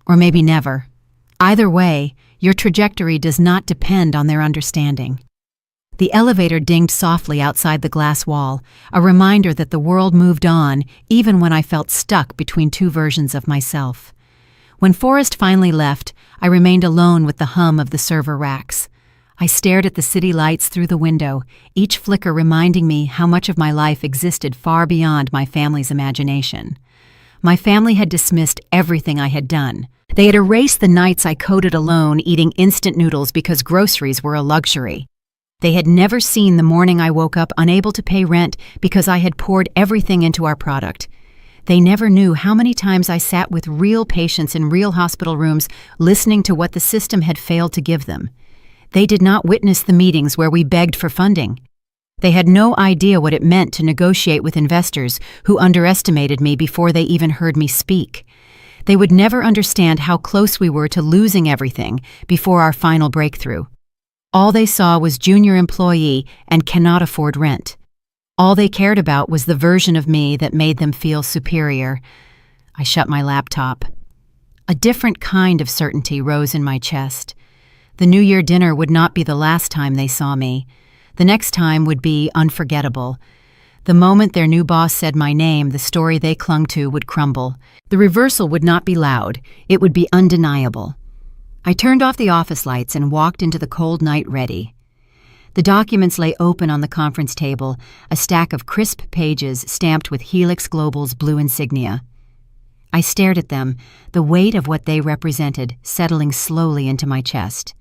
"or maybe never. Either way, your trajectory does not depend on their understanding." The elevator dinged softly outside the glass wall, a reminder that the world moved on even when I felt stuck between 2 versions of myself. When Forrest finally left, I remained alone with the hum of the server racks. I stared at the city lights through the window, each flicker reminding me how much of my life existed far beyond my family's imagination. My family had dismissed everything I had done. They had erased the nights I coded alone, eating instant noodles because groceries were a luxury. They had never seen the morning I woke up unable to pay rent because I had poured everything into our product. They never knew how many times I sat with real patients in real hospital rooms listening to what the system had failed to give them. They did not witness the meetings where we begged for funding. They had no idea what it meant to negotiate with investors who underestimated me before they even heard me speak. They would never understand how close we were to losing everything before our final breakthrough. All they saw was junior employee and cannot afford rent. All they cared about was the version of me that made them feel superior. I shut my laptop. A different kind of certainty rose in my chest. The New Year dinner would not be the last time they saw me. The next time would be unforgettable. The moment their new boss said my name, the story they clung to would crumble. The reversal would not be loud. It would be undeniable. I turned off the office lights and walked into the cold night ready. The documents lay open on the conference table, a stack of crisp pages stamped with Helix Global's blue insignia. I stared at them, the weight of what they represented settling slowly into my chest.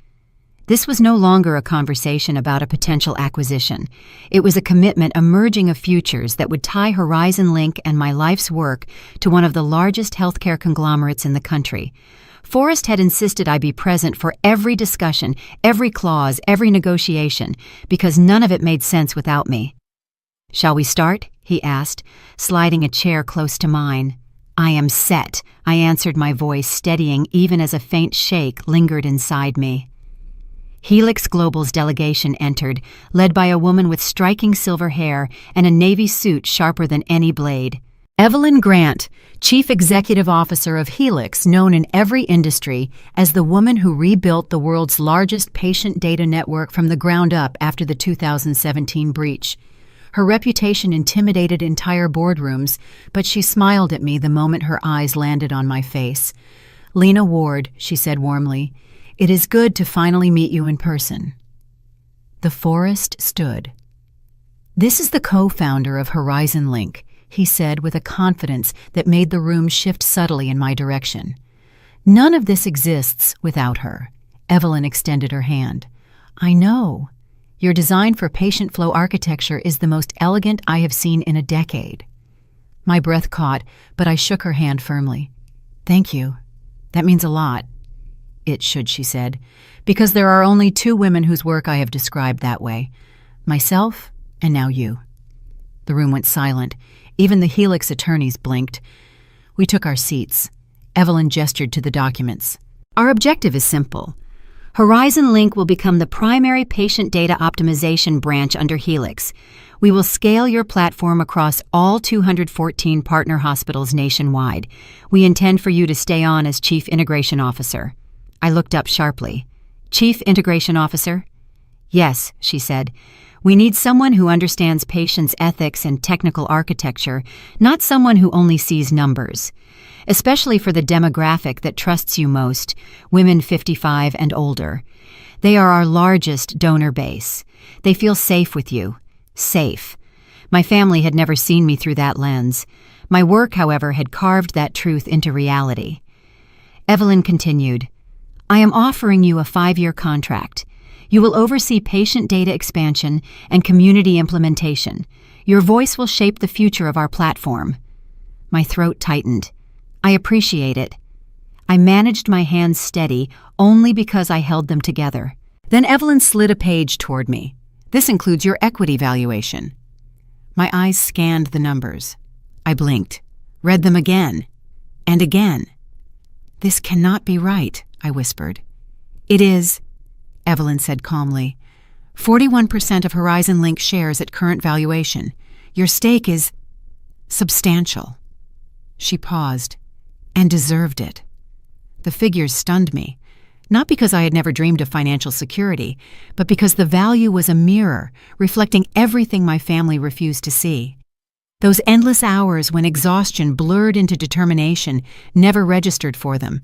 This was no longer a conversation about a potential acquisition. It was a commitment emerging of futures that would tie Horizon Link and my life's work to one of the largest healthcare conglomerates in the country. Forrest had insisted I be present for every discussion, every clause, every negotiation, because none of it made sense without me. "Shall we start?" he asked, sliding a chair close to mine. "I am set," I answered, my voice steadying even as a faint shake lingered inside me. Helix Global's delegation entered, led by a woman with striking silver hair and a navy suit sharper than any blade. Evelyn Grant, Chief Executive Officer of Helix, known in every industry as the woman who rebuilt the world's largest patient data network from the ground up after the 2017 breach. Her reputation intimidated entire boardrooms, but she smiled at me the moment her eyes landed on my face. "Lena Ward," she said warmly, "it is good to finally meet you in person." The Forest stood. "This is the co-founder of Horizon Link," he said with a confidence that made the room shift subtly in my direction. "None of this exists without her." Evelyn extended her hand. "I know. Your design for patient flow architecture is the most elegant I have seen in a decade." My breath caught, but I shook her hand firmly. "Thank you. That means a lot." "It should," she said, "because there are only two women whose work I have described that way. Myself, and now you." The room went silent. Even the Helix attorneys blinked. We took our seats. Evelyn gestured to the documents. "Our objective is simple. Horizon Link will become the primary patient data optimization branch under Helix. We will scale your platform across all 214 partner hospitals nationwide. We intend for you to stay on as Chief Integration Officer." I looked up sharply. "Chief Integration Officer?" "Yes," she said. "We need someone who understands patients' ethics and technical architecture, not someone who only sees numbers. Especially for the demographic that trusts you most, women 55 and older. They are our largest donor base. They feel safe with you. Safe. My family had never seen me through that lens. My work, however, had carved that truth into reality." Evelyn continued, "I am offering you a 5-year contract. You will oversee patient data expansion and community implementation. Your voice will shape the future of our platform." My throat tightened. "I appreciate it." I managed my hands steady only because I held them together. Then Evelyn slid a page toward me. "This includes your equity valuation." My eyes scanned the numbers. I blinked, read them again, and again. "This cannot be right," I whispered. "It is," Evelyn said calmly. 41% of Horizon Link shares at current valuation. Your stake is substantial." She paused, and deserved it. The figures stunned me, not because I had never dreamed of financial security, but because the value was a mirror, reflecting everything my family refused to see. Those endless hours when exhaustion blurred into determination never registered for them.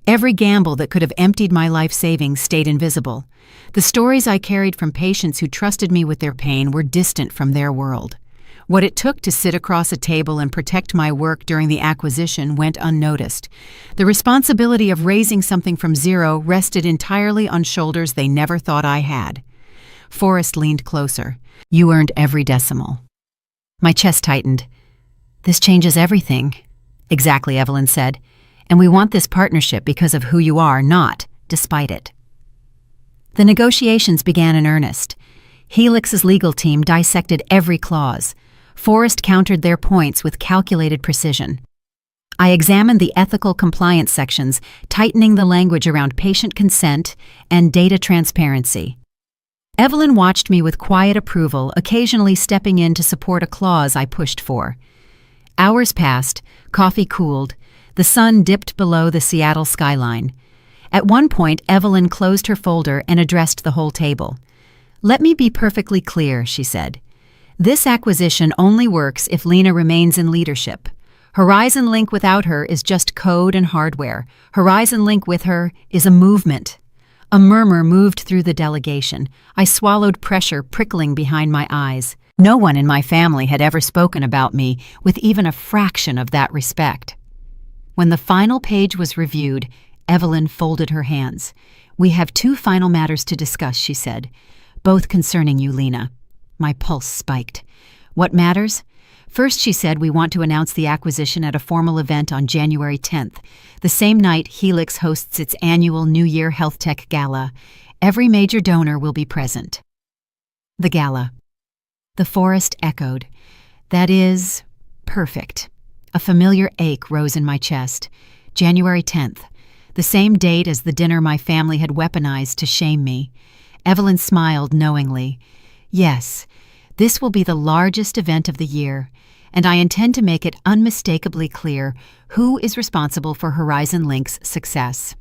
Every gamble that could have emptied my life savings stayed invisible. The stories I carried from patients who trusted me with their pain were distant from their world. What it took to sit across a table and protect my work during the acquisition went unnoticed. The responsibility of raising something from zero rested entirely on shoulders they never thought I had. Forrest leaned closer. "You earned every decimal." My chest tightened. "This changes everything," Exactly, Evelyn said. And we want this partnership because of who you are, not despite it. The negotiations began in earnest. Helix's legal team dissected every clause. Forrest countered their points with calculated precision. I examined the ethical compliance sections, tightening the language around patient consent and data transparency. Evelyn watched me with quiet approval, occasionally stepping in to support a clause I pushed for. Hours passed, coffee cooled, the sun dipped below the Seattle skyline. At one point, Evelyn closed her folder and addressed the whole table. "Let me be perfectly clear," she said. "This acquisition only works if Lena remains in leadership. Horizon Link without her is just code and hardware. Horizon Link with her is a movement." A murmur moved through the delegation. I swallowed pressure prickling behind my eyes. No one in my family had ever spoken about me with even a fraction of that respect. When the final page was reviewed, Evelyn folded her hands. "We have 2 final matters to discuss," she said, "both concerning you, Lena." My pulse spiked. "What matters?" "First," she said, "we want to announce the acquisition at a formal event on January 10th, the same night Helix hosts its annual New Year Health Tech Gala. Every major donor will be present." The gala. The forest echoed. "That is perfect." A familiar ache rose in my chest. January 10th, the same date as the dinner my family had weaponized to shame me. Evelyn smiled knowingly. "Yes, this will be the largest event of the year, and I intend to make it unmistakably clear who is responsible for Horizon Link's success."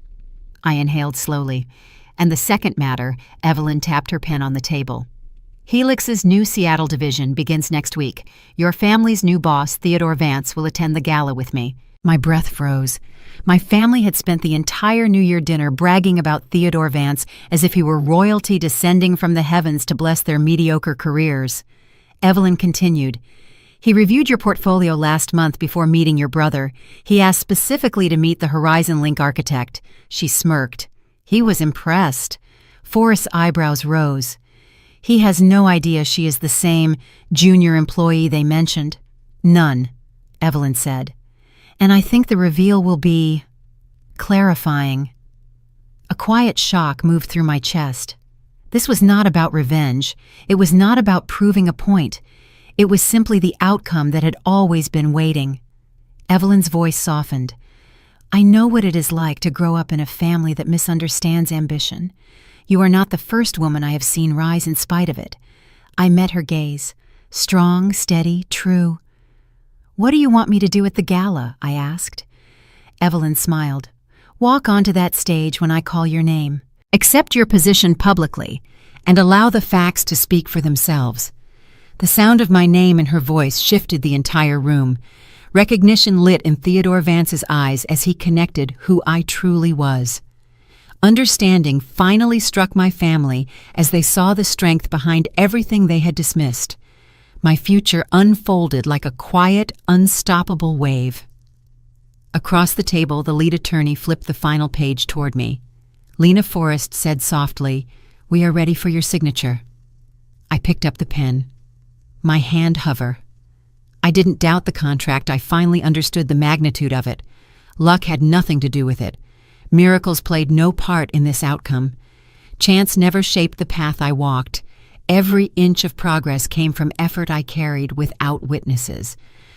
I inhaled slowly. "And the second matter," Evelyn tapped her pen on the table. "Helix's new Seattle division begins next week. Your family's new boss, Theodore Vance, will attend the gala with me." My breath froze. My family had spent the entire New Year dinner bragging about Theodore Vance as if he were royalty descending from the heavens to bless their mediocre careers. Evelyn continued, "He reviewed your portfolio last month before meeting your brother. He asked specifically to meet the Horizon Link architect." She smirked. "He was impressed." Forrest's eyebrows rose. "He has no idea she is the same junior employee they mentioned." "None," Evelyn said. "And I think the reveal will be clarifying." A quiet shock moved through my chest. This was not about revenge. It was not about proving a point. It was simply the outcome that had always been waiting. Evelyn's voice softened. "I know what it is like to grow up in a family that misunderstands ambition. You are not the first woman I have seen rise in spite of it." I met her gaze. Strong, steady, true. "What do you want me to do at the gala?" I asked. Evelyn smiled. "Walk onto that stage when I call your name. Accept your position publicly, and allow the facts to speak for themselves." The sound of my name and her voice shifted the entire room. Recognition lit in Theodore Vance's eyes as he connected who I truly was. Understanding finally struck my family as they saw the strength behind everything they had dismissed. My future unfolded like a quiet, unstoppable wave. Across the table, the lead attorney flipped the final page toward me. Lena Forrest said softly, "We are ready for your signature." I picked up the pen. My hand hovered. I didn't doubt the contract. I finally understood the magnitude of it. Luck had nothing to do with it. Miracles played no part in this outcome. Chance never shaped the path I walked. Every inch of progress came from effort I carried without witnesses.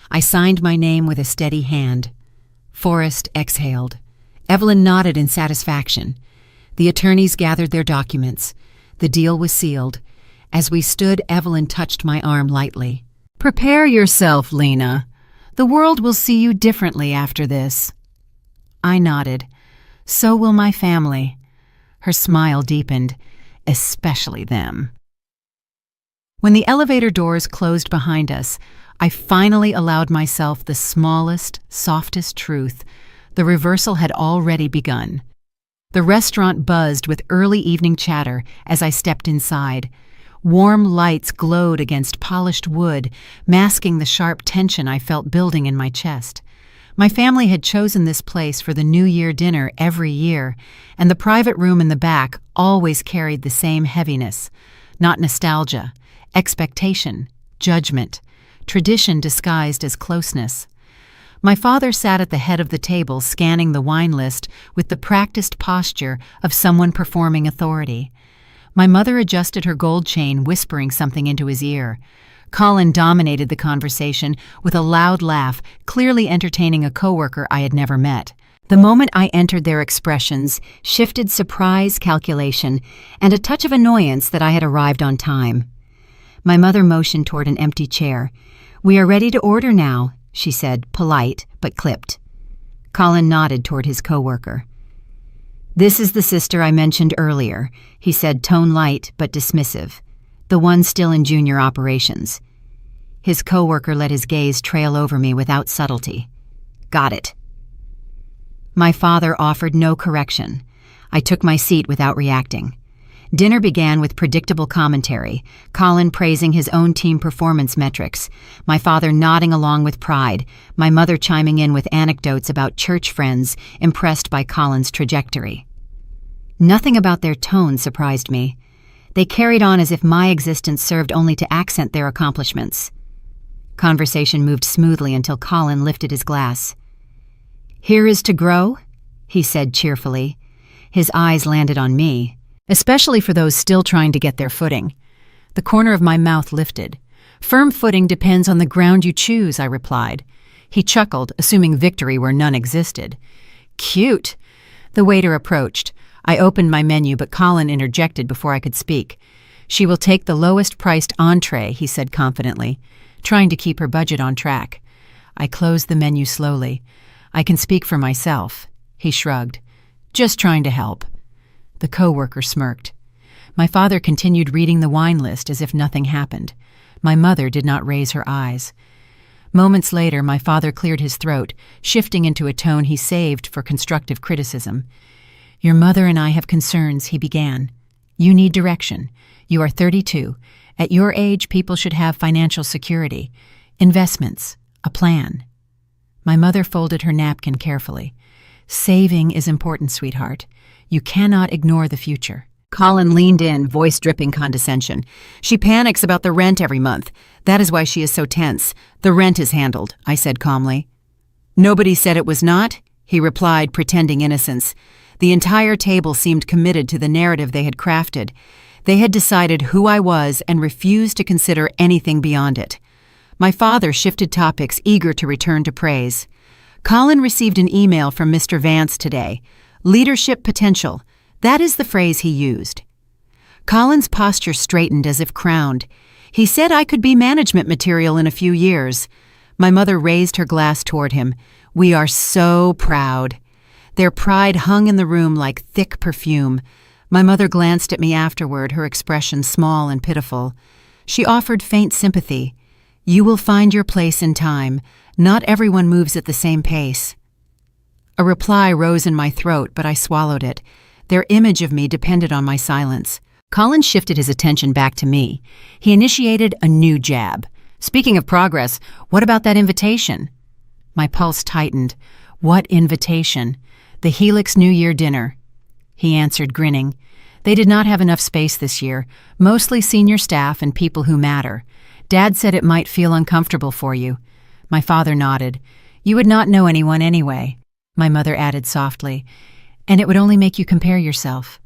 I signed my name with a steady hand. Forrest exhaled. Evelyn nodded in satisfaction. The attorneys gathered their documents. The deal was sealed. As we stood, Evelyn touched my arm lightly. "Prepare yourself, Lena. The world will see you differently after this." I nodded. "So will my family." Her smile deepened. "Especially them." When the elevator doors closed behind us, I finally allowed myself the smallest, softest truth. The reversal had already begun. The restaurant buzzed with early evening chatter as I stepped inside. Warm lights glowed against polished wood, masking the sharp tension I felt building in my chest. My family had chosen this place for the New Year dinner every year, and the private room in the back always carried the same heaviness. Not nostalgia, expectation, judgment, tradition disguised as closeness. My father sat at the head of the table scanning the wine list with the practiced posture of someone performing authority. My mother adjusted her gold chain, whispering something into his ear. Colin dominated the conversation with a loud laugh, clearly entertaining a coworker I had never met. The moment I entered, their expressions shifted surprise, calculation, and a touch of annoyance that I had arrived on time. My mother motioned toward an empty chair. "We are ready to order now," she said, polite but clipped. Colin nodded toward his coworker. "This is the sister I mentioned earlier," he said, tone light but dismissive. "The one still in junior operations." His coworker let his gaze trail over me without subtlety. "Got it." My father offered no correction. I took my seat without reacting. Dinner began with predictable commentary, Colin praising his own team performance metrics, my father nodding along with pride, my mother chiming in with anecdotes about church friends impressed by Colin's trajectory. Nothing about their tone surprised me. They carried on as if my existence served only to accent their accomplishments. Conversation moved smoothly until Colin lifted his glass. "Here is to grow," he said cheerfully. His eyes landed on me, especially for those still trying to get their footing. The corner of my mouth lifted. "Firm footing depends on the ground you choose," I replied. He chuckled, assuming victory where none existed. "Cute." The waiter approached. I opened my menu, but Colin interjected before I could speak. "She will take the lowest-priced entree," he said confidently, trying to keep her budget on track. I closed the menu slowly. "I can speak for myself," he shrugged. "Just trying to help." The coworker smirked. My father continued reading the wine list as if nothing happened. My mother did not raise her eyes. Moments later, my father cleared his throat, shifting into a tone he saved for constructive criticism. "Your mother and I have concerns," he began. "You need direction. You are 32. At your age, people should have financial security, investments, a plan." My mother folded her napkin carefully. "Saving is important, sweetheart. You cannot ignore the future." Colin leaned in, voice dripping condescension. "She panics about the rent every month. That is why she is so tense. The rent is handled," I said calmly. "Nobody said it was not," he replied, pretending innocence. The entire table seemed committed to the narrative they had crafted. They had decided who I was and refused to consider anything beyond it. My father shifted topics, eager to return to praise. "Colin received an email from Mr. Vance today. Leadership potential. That is the phrase he used." Colin's posture straightened as if crowned. "He said I could be management material in a few years." My mother raised her glass toward him. "We are so proud." Their pride hung in the room like thick perfume. My mother glanced at me afterward, her expression small and pitiful. She offered faint sympathy. "You will find your place in time. Not everyone moves at the same pace." A reply rose in my throat, but I swallowed it. Their image of me depended on my silence. Colin shifted his attention back to me. He initiated a new jab. "Speaking of progress, what about that invitation?" My pulse tightened. "What invitation?" "The Helix New Year dinner." He answered, grinning. "They did not have enough space this year, mostly senior staff and people who matter. Dad said it might feel uncomfortable for you." My father nodded. "You would not know anyone anyway," my mother added softly. "And it would only make you compare yourself.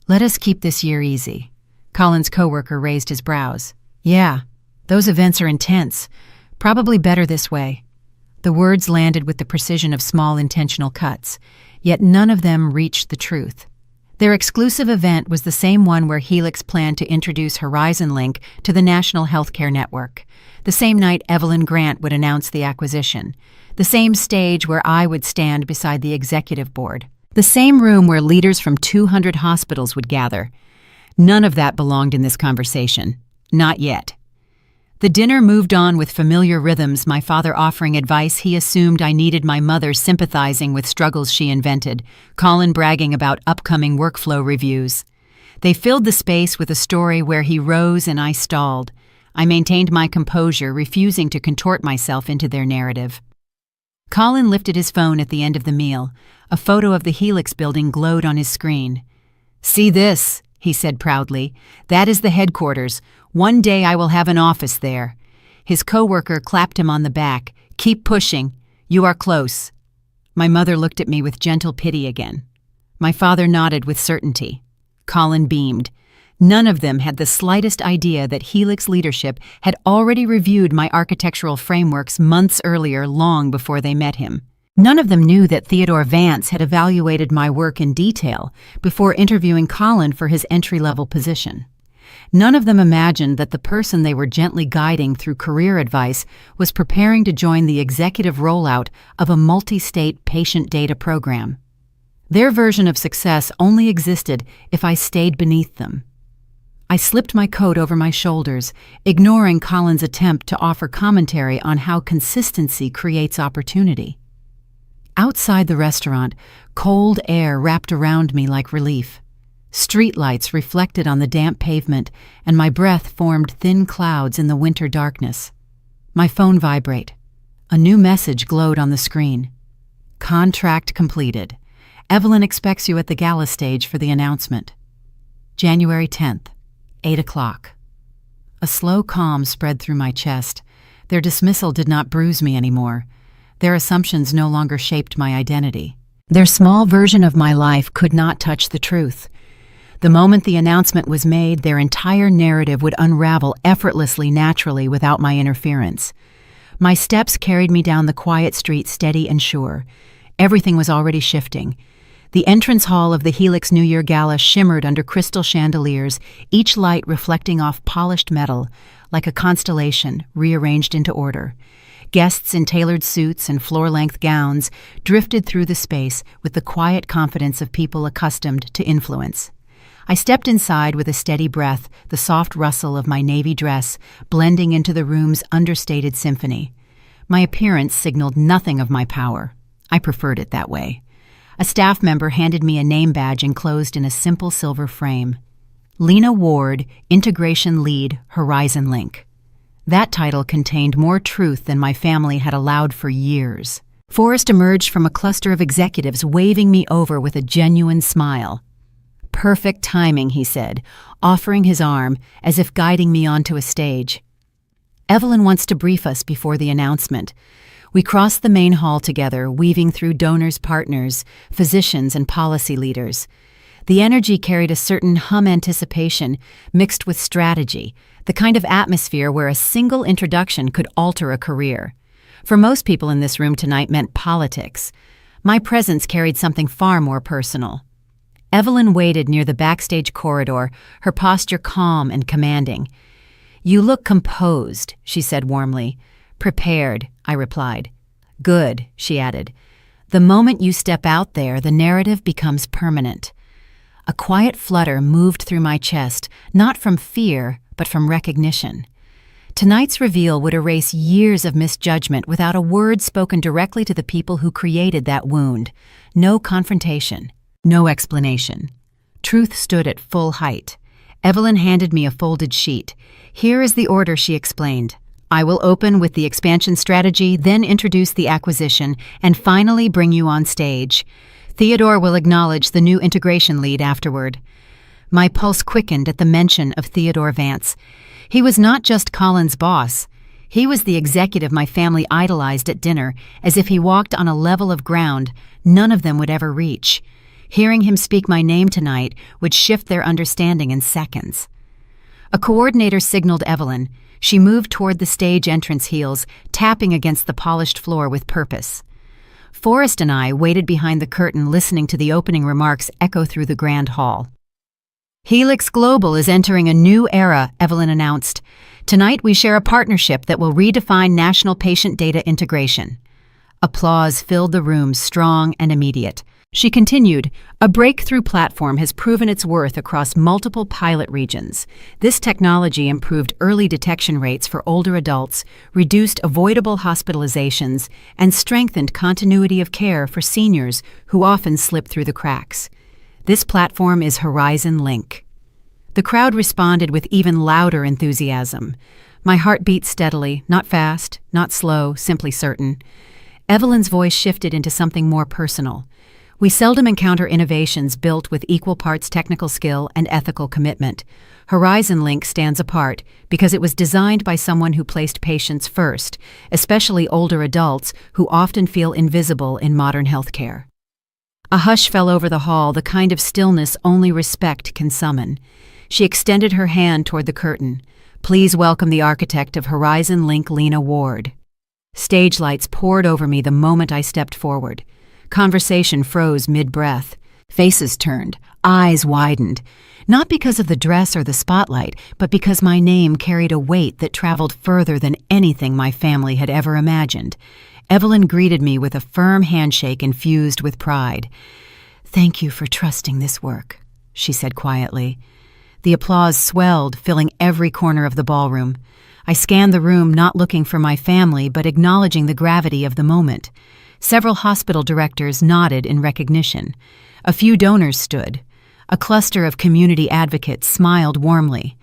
Let us keep this year easy." Colin's coworker raised his brows. "Yeah, those events are intense. Probably better this way." The words landed with the precision of small intentional cuts, yet none of them reached the truth. Their exclusive event was the same one where Helix planned to introduce Horizon Link to the National Healthcare Network. The same night Evelyn Grant would announce the acquisition. The same stage where I would stand beside the executive board. The same room where leaders from 200 hospitals would gather. None of that belonged in this conversation. Not yet. The dinner moved on with familiar rhythms, my father offering advice he assumed I needed, my mother sympathizing with struggles she invented, Colin bragging about upcoming workflow reviews. They filled the space with a story where he rose and I stalled. I maintained my composure, refusing to contort myself into their narrative. Colin lifted his phone at the end of the meal. A photo of the Helix building glowed on his screen. "See this," he said proudly. "That is the headquarters. One day I will have an office there." His coworker clapped him on the back. "Keep pushing. "You are close." My mother looked at me with gentle pity again. My father nodded with certainty. Colin beamed. None of them had the slightest idea that Helix leadership had already reviewed my architectural frameworks months earlier, long before they met him. None of them knew that Theodore Vance had evaluated my work in detail before interviewing Colin for his entry-level position. None of them imagined that the person they were gently guiding through career advice was preparing to join the executive rollout of a multi-state patient data program. Their version of success only existed if I stayed beneath them. I slipped my coat over my shoulders, ignoring Colin's attempt to offer commentary on how consistency creates opportunity. Outside the restaurant, cold air wrapped around me like relief. Streetlights reflected on the damp pavement, and my breath formed thin clouds in the winter darkness. My phone vibrated. A new message glowed on the screen. "Contract completed. Evelyn expects you at the gala stage for the announcement. January 10th, 8 o'clock. A slow calm spread through my chest. Their dismissal did not bruise me anymore. Their assumptions no longer shaped my identity. Their small version of my life could not touch the truth. The moment the announcement was made, their entire narrative would unravel effortlessly, naturally, without my interference. My steps carried me down the quiet street, steady and sure. Everything was already shifting. The entrance hall of the Helix New Year Gala shimmered under crystal chandeliers, each light reflecting off polished metal, like a constellation rearranged into order. Guests in tailored suits and floor-length gowns drifted through the space with the quiet confidence of people accustomed to influence. I stepped inside with a steady breath, the soft rustle of my navy dress blending into the room's understated symphony. My appearance signaled nothing of my power. I preferred it that way. A staff member handed me a name badge enclosed in a simple silver frame. Lena Ward, Integration Lead, Horizon Link. That title contained more truth than my family had allowed for years. Forrest emerged from a cluster of executives, waving me over with a genuine smile. "Perfect timing," he said, offering his arm as if guiding me onto a stage. "Evelyn wants to brief us before the announcement." We crossed the main hall together, weaving through donors, partners, physicians, and policy leaders. The energy carried a certain anticipation mixed with strategy, the kind of atmosphere where a single introduction could alter a career. For most people in this room tonight meant politics. My presence carried something far more personal. Evelyn waited near the backstage corridor, her posture calm and commanding. "You look composed," she said warmly. "Prepared," I replied. "Good," she added. "The moment you step out there, the narrative becomes permanent." A quiet flutter moved through my chest, not from fear, but from recognition. Tonight's reveal would erase years of misjudgment without a word spoken directly to the people who created that wound. No confrontation. No explanation. Truth stood at full height. Evelyn handed me a folded sheet. "Here is the order," she explained. "I will open with the expansion strategy, then introduce the acquisition, and finally bring you on stage. Theodore will acknowledge the new integration lead afterward." My pulse quickened at the mention of Theodore Vance. He was not just Colin's boss. He was the executive my family idolized at dinner, as if he walked on a level of ground none of them would ever reach. Hearing him speak my name tonight would shift their understanding in seconds. A coordinator signaled Evelyn. She moved toward the stage entrance heels, tapping against the polished floor with purpose. Forrest and I waited behind the curtain, listening to the opening remarks echo through the grand hall. "Helix Global is entering a new era," Evelyn announced. "Tonight we share a partnership that will redefine national patient data integration." Applause filled the room, strong and immediate. She continued, "A breakthrough platform has proven its worth across multiple pilot regions. This technology improved early detection rates for older adults, reduced avoidable hospitalizations, and strengthened continuity of care for seniors who often slip through the cracks. This platform is Horizon Link." The crowd responded with even louder enthusiasm. My heart beat steadily, not fast, not slow, simply certain. Evelyn's voice shifted into something more personal. We seldom encounter innovations built with equal parts technical skill and ethical commitment. Horizon Link stands apart because it was designed by someone who placed patients first, especially older adults who often feel invisible in modern healthcare. A hush fell over the hall, the kind of stillness only respect can summon. She extended her hand toward the curtain. "Please welcome the architect of Horizon Link, Lena Ward." Stage lights poured over me the moment I stepped forward. Conversation froze mid-breath. Faces turned, eyes widened. Not because of the dress or the spotlight, but because my name carried a weight that traveled further than anything my family had ever imagined. Evelyn greeted me with a firm handshake infused with pride. "Thank you for trusting this work," she said quietly. The applause swelled, filling every corner of the ballroom. I scanned the room, not looking for my family, but acknowledging the gravity of the moment. Several hospital directors nodded in recognition. A few donors stood. A cluster of community advocates smiled warmly.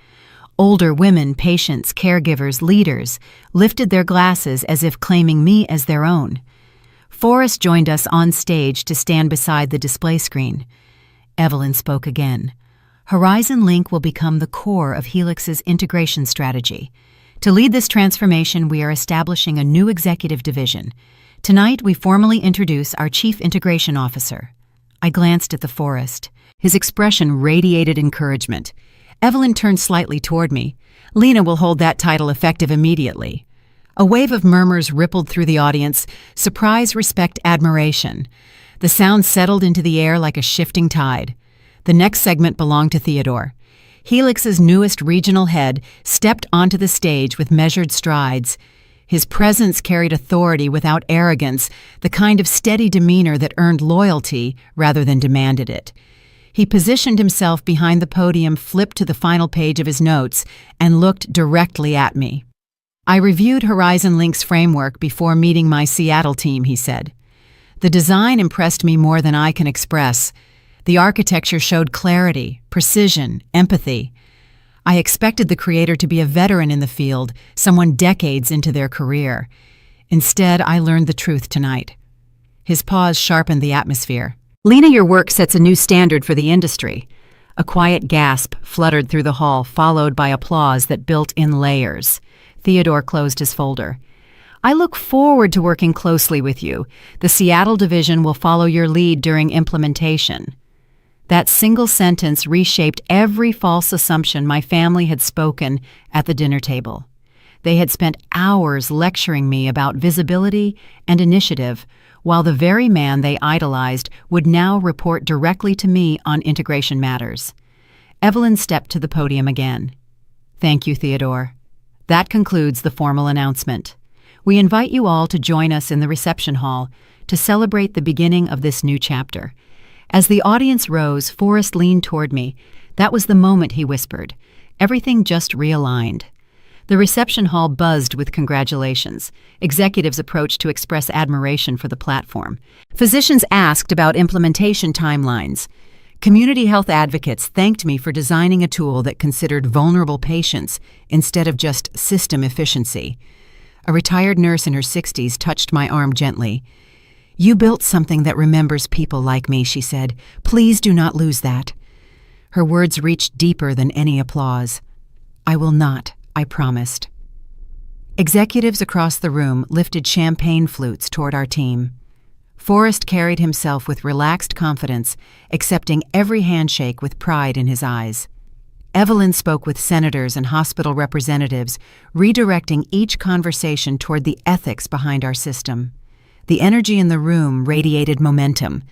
Older women, patients, caregivers, leaders lifted their glasses as if claiming me as their own. Forrest joined us on stage to stand beside the display screen. Evelyn spoke again. "Horizon Link will become the core of Helix's integration strategy. To lead this transformation, we are establishing a new executive division. Tonight, we formally introduce our Chief Integration Officer." I glanced at the Forrest. His expression radiated encouragement. Evelyn turned slightly toward me. "Lena will hold that title effective immediately." A wave of murmurs rippled through the audience, surprise, respect, admiration. The sound settled into the air like a shifting tide. The next segment belonged to Theodore. Helix's newest regional head stepped onto the stage with measured strides. His presence carried authority without arrogance, the kind of steady demeanor that earned loyalty rather than demanded it. He positioned himself behind the podium, flipped to the final page of his notes, and looked directly at me. "I reviewed Horizon Link's framework before meeting my Seattle team," he said. "The design impressed me more than I can express. The architecture showed clarity, precision, empathy. I expected the creator to be a veteran in the field, someone decades into their career. Instead, I learned the truth tonight." His pause sharpened the atmosphere. "Lena, your work sets a new standard for the industry." A quiet gasp fluttered through the hall, followed by applause that built in layers. Theodore closed his folder. "I look forward to working closely with you. The Seattle division will follow your lead during implementation." That single sentence reshaped every false assumption my family had spoken at the dinner table. They had spent hours lecturing me about visibility and initiative, while the very man they idolized would now report directly to me on integration matters. Evelyn stepped to the podium again. "Thank you, Theodore. That concludes the formal announcement. We invite you all to join us in the reception hall to celebrate the beginning of this new chapter." As the audience rose, Forrest leaned toward me. "That was the moment," he whispered. "Everything just realigned." The reception hall buzzed with congratulations. Executives approached to express admiration for the platform. Physicians asked about implementation timelines. Community health advocates thanked me for designing a tool that considered vulnerable patients instead of just system efficiency. A retired nurse in her 60s touched my arm gently. "You built something that remembers people like me," she said. "Please do not lose that." Her words reached deeper than any applause. "I will not," I promised. Executives across the room lifted champagne flutes toward our team. Forrest carried himself with relaxed confidence, accepting every handshake with pride in his eyes. Evelyn spoke with senators and hospital representatives, redirecting each conversation toward the ethics behind our system. The energy in the room radiated momentum.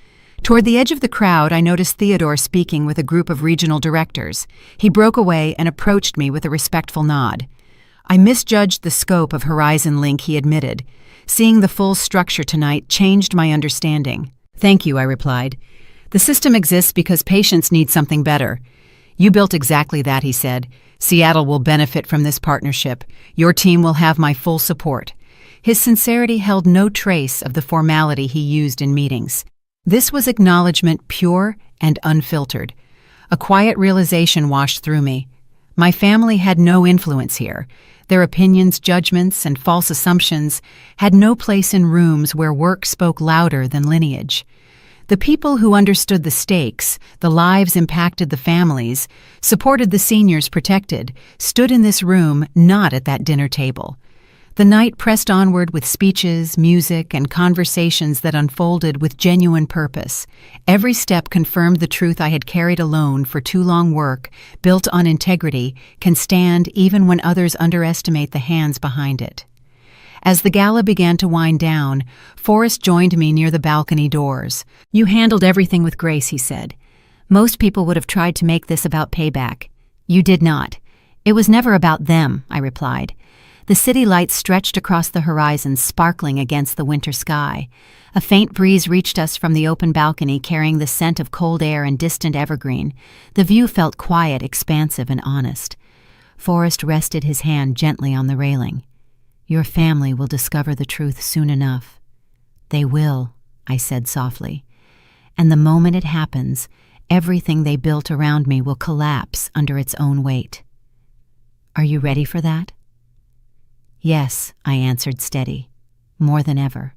Toward the edge of the crowd, I noticed Theodore speaking with a group of regional directors. He broke away and approached me with a respectful nod. "I misjudged the scope of Horizon Link," he admitted. "Seeing the full structure tonight changed my understanding." "Thank you," I replied. "The system exists because patients need something better." "You built exactly that," he said. "Seattle will benefit from this partnership. Your team will have my full support." His sincerity held no trace of the formality he used in meetings. This was acknowledgement pure and unfiltered. A quiet realization washed through me. My family had no influence here. Their opinions, judgments, and false assumptions had no place in rooms where work spoke louder than lineage. The people who understood the stakes, the lives impacted the families, supported the seniors protected, stood in this room, not at that dinner table. The night pressed onward with speeches, music, and conversations that unfolded with genuine purpose. Every step confirmed the truth I had carried alone for too long. Work, built on integrity, can stand even when others underestimate the hands behind it. As the gala began to wind down, Forrest joined me near the balcony doors. "You handled everything with grace," he said. "Most people would have tried to make this about payback. You did not. It was never about them," I replied. The city lights stretched across the horizon, sparkling against the winter sky. A faint breeze reached us from the open balcony, carrying the scent of cold air and distant evergreen. The view felt quiet, expansive, and honest. Forrest rested his hand gently on the railing. "Your family will discover the truth soon enough." "They will," I said softly. "And the moment it happens, everything they built around me will collapse under its own weight." "Are you ready for that?" "Yes," I answered, steady, "more than ever."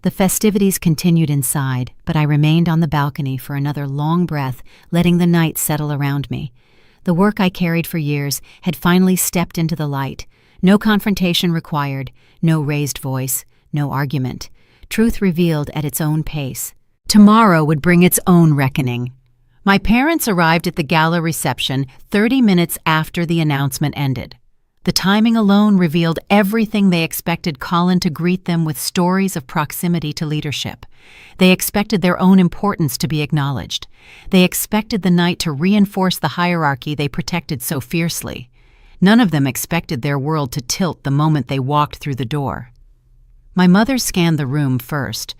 The festivities continued inside, but I remained on the balcony for another long breath, letting the night settle around me. The work I carried for years had finally stepped into the light. No confrontation required, no raised voice, no argument. Truth revealed at its own pace. Tomorrow would bring its own reckoning. My parents arrived at the gala reception 30 minutes after the announcement ended. The timing alone revealed everything. They expected Colin to greet them with stories of proximity to leadership. They expected their own importance to be acknowledged. They expected the night to reinforce the hierarchy they protected so fiercely. None of them expected their world to tilt the moment they walked through the door. My mother scanned the room first.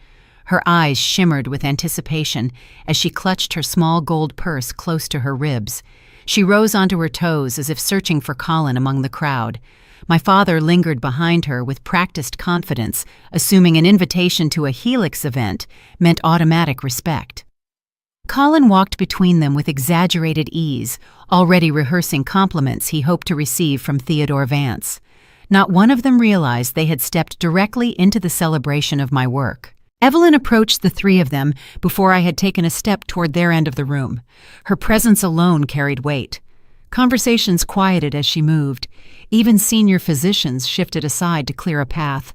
Her eyes shimmered with anticipation as she clutched her small gold purse close to her ribs. She rose onto her toes as if searching for Colin among the crowd. My father lingered behind her with practiced confidence, assuming an invitation to a Helix event meant automatic respect. Colin walked between them with exaggerated ease, already rehearsing compliments he hoped to receive from Theodore Vance. Not one of them realized they had stepped directly into the celebration of my work. Evelyn approached the three of them before I had taken a step toward their end of the room. Her presence alone carried weight. Conversations quieted as she moved. Even senior physicians shifted aside to clear a path.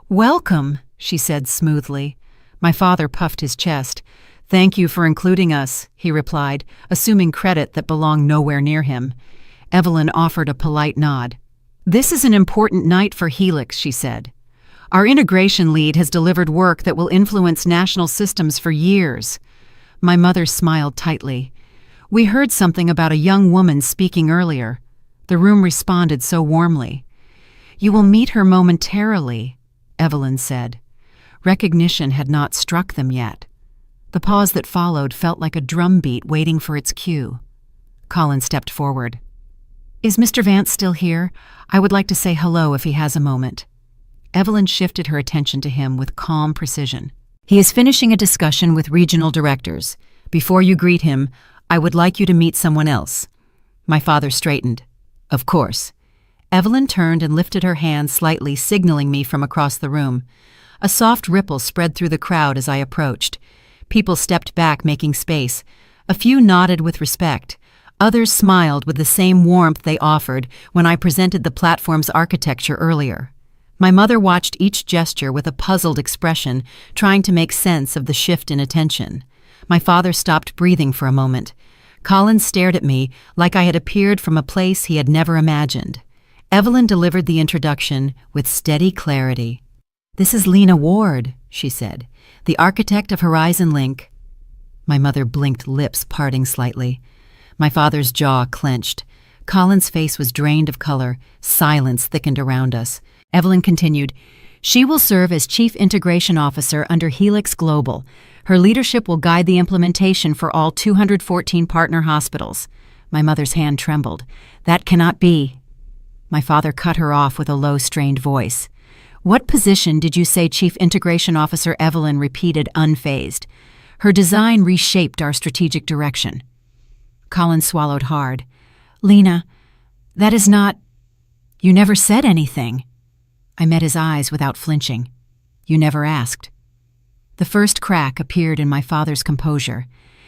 "Welcome," she said smoothly. My father puffed his chest. "Thank you for including us," he replied, assuming credit that belonged nowhere near him. Evelyn offered a polite nod. "This is an important night for Helix," she said. "Our integration lead has delivered work that will influence national systems for years." My mother smiled tightly. "We heard something about a young woman speaking earlier." The room responded so warmly. "You will meet her momentarily," Evelyn said. Recognition had not struck them yet. The pause that followed felt like a drumbeat waiting for its cue. Colin stepped forward. "Is Mr. Vance still here? I would like to say hello if he has a moment." Evelyn shifted her attention to him with calm precision. "He is finishing a discussion with regional directors. Before you greet him, I would like you to meet someone else." My father straightened. "Of course." Evelyn turned and lifted her hand slightly, signaling me from across the room. A soft ripple spread through the crowd as I approached. People stepped back, making space. A few nodded with respect. Others smiled with the same warmth they offered when I presented the platform's architecture earlier. My mother watched each gesture with a puzzled expression, trying to make sense of the shift in attention. My father stopped breathing for a moment. Colin stared at me like I had appeared from a place he had never imagined. Evelyn delivered the introduction with steady clarity. "This is Lena Ward," she said, "the architect of Horizon Link." My mother blinked, lips parting slightly. My father's jaw clenched. Colin's face was drained of color. Silence thickened around us. Evelyn continued, "She will serve as Chief Integration Officer under Helix Global. Her leadership will guide the implementation for all 214 partner hospitals." My mother's hand trembled. "That cannot be." My father cut her off with a low, strained voice. "What position did you say Chief Integration Officer?" Evelyn repeated, unfazed. "Her design reshaped our strategic direction." Colin swallowed hard. "Lena, that is not... You never said anything." I met his eyes without flinching. "You never asked." The first crack appeared in my father's composure.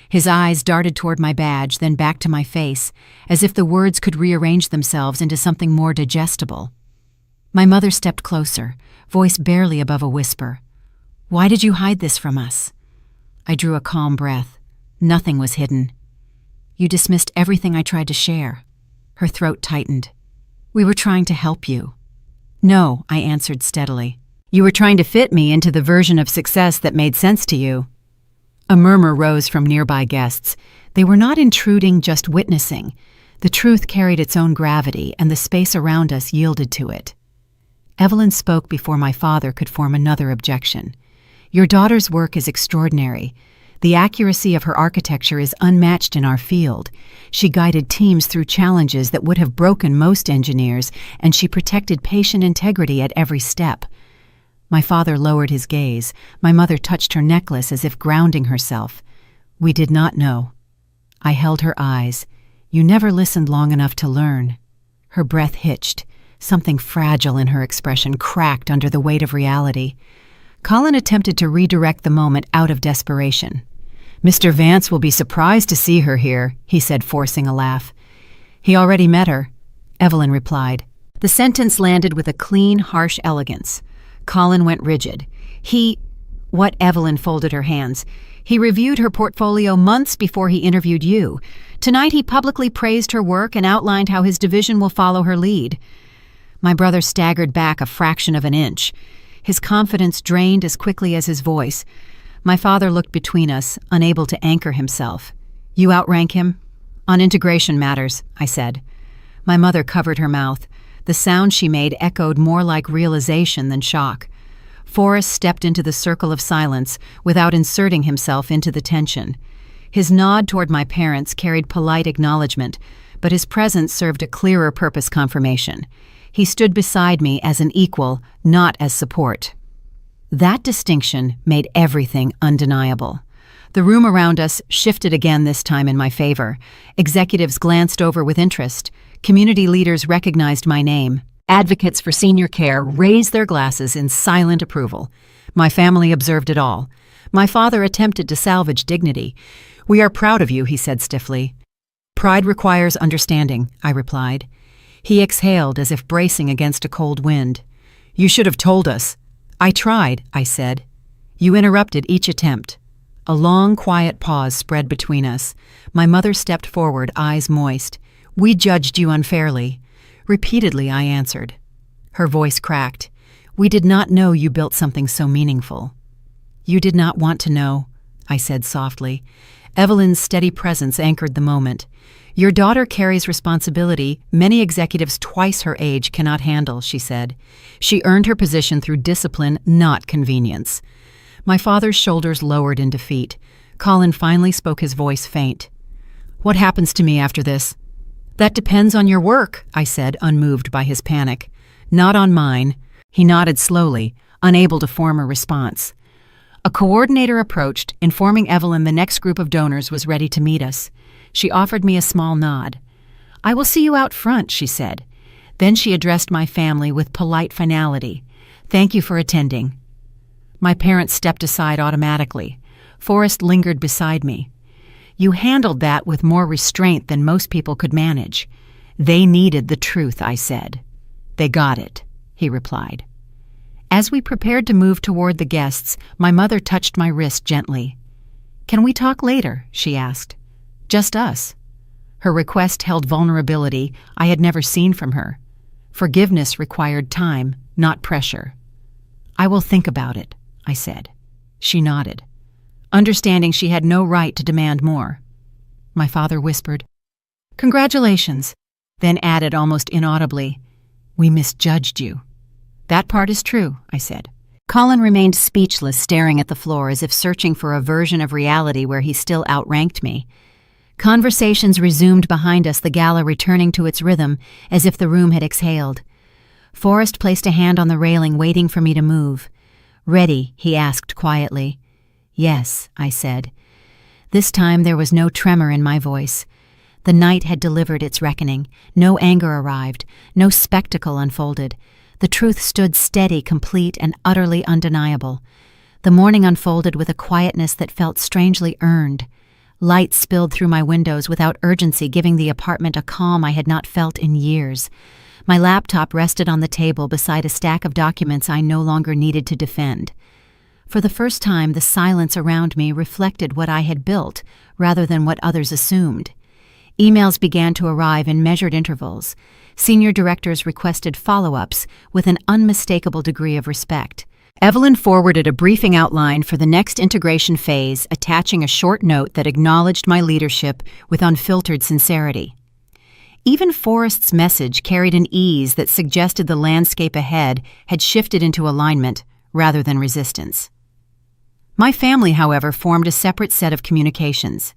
His eyes darted toward my badge, then back to my face, as if the words could rearrange themselves into something more digestible. My mother stepped closer, voice barely above a whisper. "Why did you hide this from us?" I drew a calm breath. Nothing was hidden. "You dismissed everything I tried to share." Her throat tightened. "We were trying to help you." "No," I answered steadily. "You were trying to fit me into the version of success that made sense to you." A murmur rose from nearby guests. They were not intruding, just witnessing. The truth carried its own gravity, and the space around us yielded to it. Evelyn spoke before my father could form another objection. "Your daughter's work is extraordinary. The accuracy of her architecture is unmatched in our field. She guided teams through challenges that would have broken most engineers, and she protected patient integrity at every step." My father lowered his gaze. My mother touched her necklace as if grounding herself. "We did not know." I held her eyes. "You never listened long enough to learn." Her breath hitched. Something fragile in her expression cracked under the weight of reality. Colin attempted to redirect the moment out of desperation. "Mr. Vance will be surprised to see her here," he said, forcing a laugh. "He already met her," Evelyn replied. The sentence landed with a clean, harsh elegance. Colin went rigid. What? Evelyn folded her hands. "He reviewed her portfolio months before he interviewed you. Tonight he publicly praised her work and outlined how his division will follow her lead." My brother staggered back a fraction of an inch. His confidence drained as quickly as his voice. My father looked between us, unable to anchor himself. "You outrank him?" "On integration matters," I said. My mother covered her mouth. The sound she made echoed more like realization than shock. Forrest stepped into the circle of silence without inserting himself into the tension. His nod toward my parents carried polite acknowledgement, but his presence served a clearer purpose confirmation. He stood beside me as an equal, not as support. That distinction made everything undeniable. The room around us shifted again, this time in my favor. Executives glanced over with interest. Community leaders recognized my name. Advocates for senior care raised their glasses in silent approval. My family observed it all. My father attempted to salvage dignity. "We are proud of you," he said stiffly. "Pride requires understanding," I replied. He exhaled as if bracing against a cold wind. "You should have told us." "I tried," I said. "You interrupted each attempt." A long, quiet pause spread between us. My mother stepped forward, eyes moist. "We judged you unfairly." Repeatedly, I answered. Her voice cracked. "We did not know you built something so meaningful." "You did not want to know," I said softly. Evelyn's steady presence anchored the moment. "Your daughter carries responsibility many executives twice her age cannot handle," she said. "She earned her position through discipline, not convenience." My father's shoulders lowered in defeat. Colin finally spoke, his voice faint. "What happens to me after this?" "That depends on your work," I said, unmoved by his panic. "Not on mine." He nodded slowly, unable to form a response. A coordinator approached, informing Evelyn the next group of donors was ready to meet us. She offered me a small nod. "I will see you out front," she said. Then she addressed my family with polite finality. "Thank you for attending." My parents stepped aside automatically. Forrest lingered beside me. "You handled that with more restraint than most people could manage." "They needed the truth," I said. "They got it," he replied. As we prepared to move toward the guests, my mother touched my wrist gently. "Can we talk later?" she asked. "Just us." Her request held vulnerability I had never seen from her. Forgiveness required time, not pressure. "I will think about it," I said. She nodded, understanding she had no right to demand more. My father whispered, "Congratulations," then added almost inaudibly, "We misjudged you." "That part is true," I said. Colin remained speechless, staring at the floor as if searching for a version of reality where he still outranked me. Conversations resumed behind us, the gala returning to its rhythm as if the room had exhaled. Forrest placed a hand on the railing, waiting for me to move. "Ready?" he asked quietly. "Yes," I said. This time there was no tremor in my voice. The night had delivered its reckoning. No anger arrived. No spectacle unfolded. The truth stood steady, complete, and utterly undeniable. The morning unfolded with a quietness that felt strangely earned. Light spilled through my windows without urgency, giving the apartment a calm I had not felt in years. My laptop rested on the table beside a stack of documents I no longer needed to defend. For the first time, the silence around me reflected what I had built rather than what others assumed. Emails began to arrive in measured intervals. Senior directors requested follow-ups with an unmistakable degree of respect. Evelyn forwarded a briefing outline for the next integration phase, attaching a short note that acknowledged my leadership with unfiltered sincerity. Even Forrest's message carried an ease that suggested the landscape ahead had shifted into alignment rather than resistance. My family, however, formed a separate set of communications.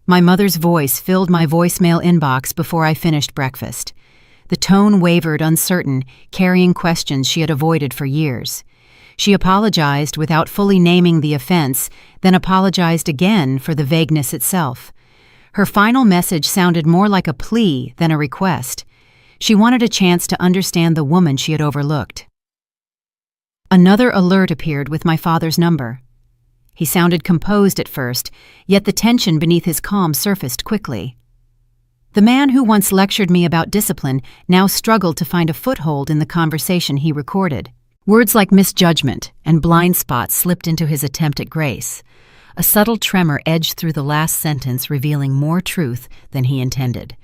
My mother's voice filled my voicemail inbox before I finished breakfast. The tone wavered, uncertain, carrying questions she had avoided for years. She apologized without fully naming the offense, then apologized again for the vagueness itself. Her final message sounded more like a plea than a request. She wanted a chance to understand the woman she had overlooked. Another alert appeared with my father's number. He sounded composed at first, yet the tension beneath his calm surfaced quickly. The man who once lectured me about discipline now struggled to find a foothold in the conversation he recorded. Words like misjudgment and blind spots slipped into his attempt at grace. A subtle tremor edged through the last sentence, revealing more truth than he intended.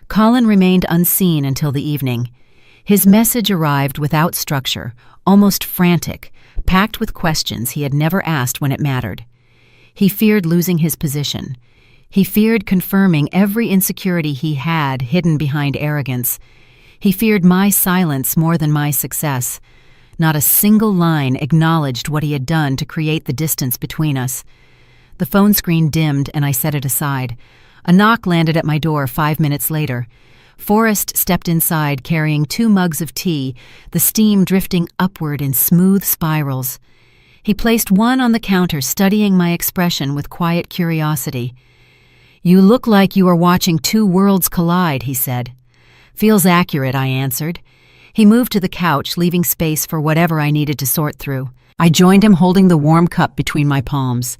Colin remained unseen until the evening. His message arrived without structure, almost frantic, packed with questions he had never asked when it mattered. He feared losing his position. He feared confirming every insecurity he had hidden behind arrogance. He feared my silence more than my success. Not a single line acknowledged what he had done to create the distance between us. The phone screen dimmed and I set it aside. A knock landed at my door 5 minutes later. Forrest stepped inside carrying 2 mugs of tea, the steam drifting upward in smooth spirals. He placed one on the counter, studying my expression with quiet curiosity. "You look like you are watching 2 worlds collide," he said. "Feels accurate," I answered. He moved to the couch, leaving space for whatever I needed to sort through. I joined him, holding the warm cup between my palms.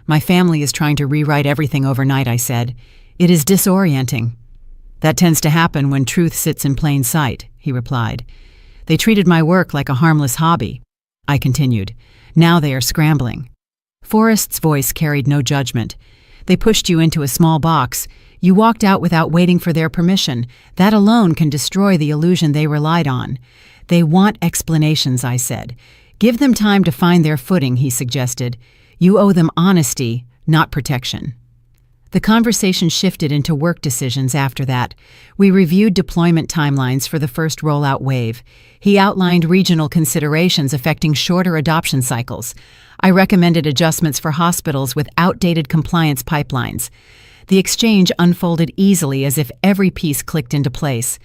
"My family is trying to rewrite everything overnight," I said. "It is disorienting." "That tends to happen when truth sits in plain sight," he replied. "They treated my work like a harmless hobby," I continued. "Now they are scrambling." Forrest's voice carried no judgment. "They pushed you into a small box. You walked out without waiting for their permission. That alone can destroy the illusion they relied on." "They want explanations," I said. "Give them time to find their footing," he suggested. "You owe them honesty, not protection." The conversation shifted into work decisions after that. We reviewed deployment timelines for the first rollout wave. He outlined regional considerations affecting shorter adoption cycles. I recommended adjustments for hospitals with outdated compliance pipelines. The exchange unfolded easily, as if every piece clicked into place.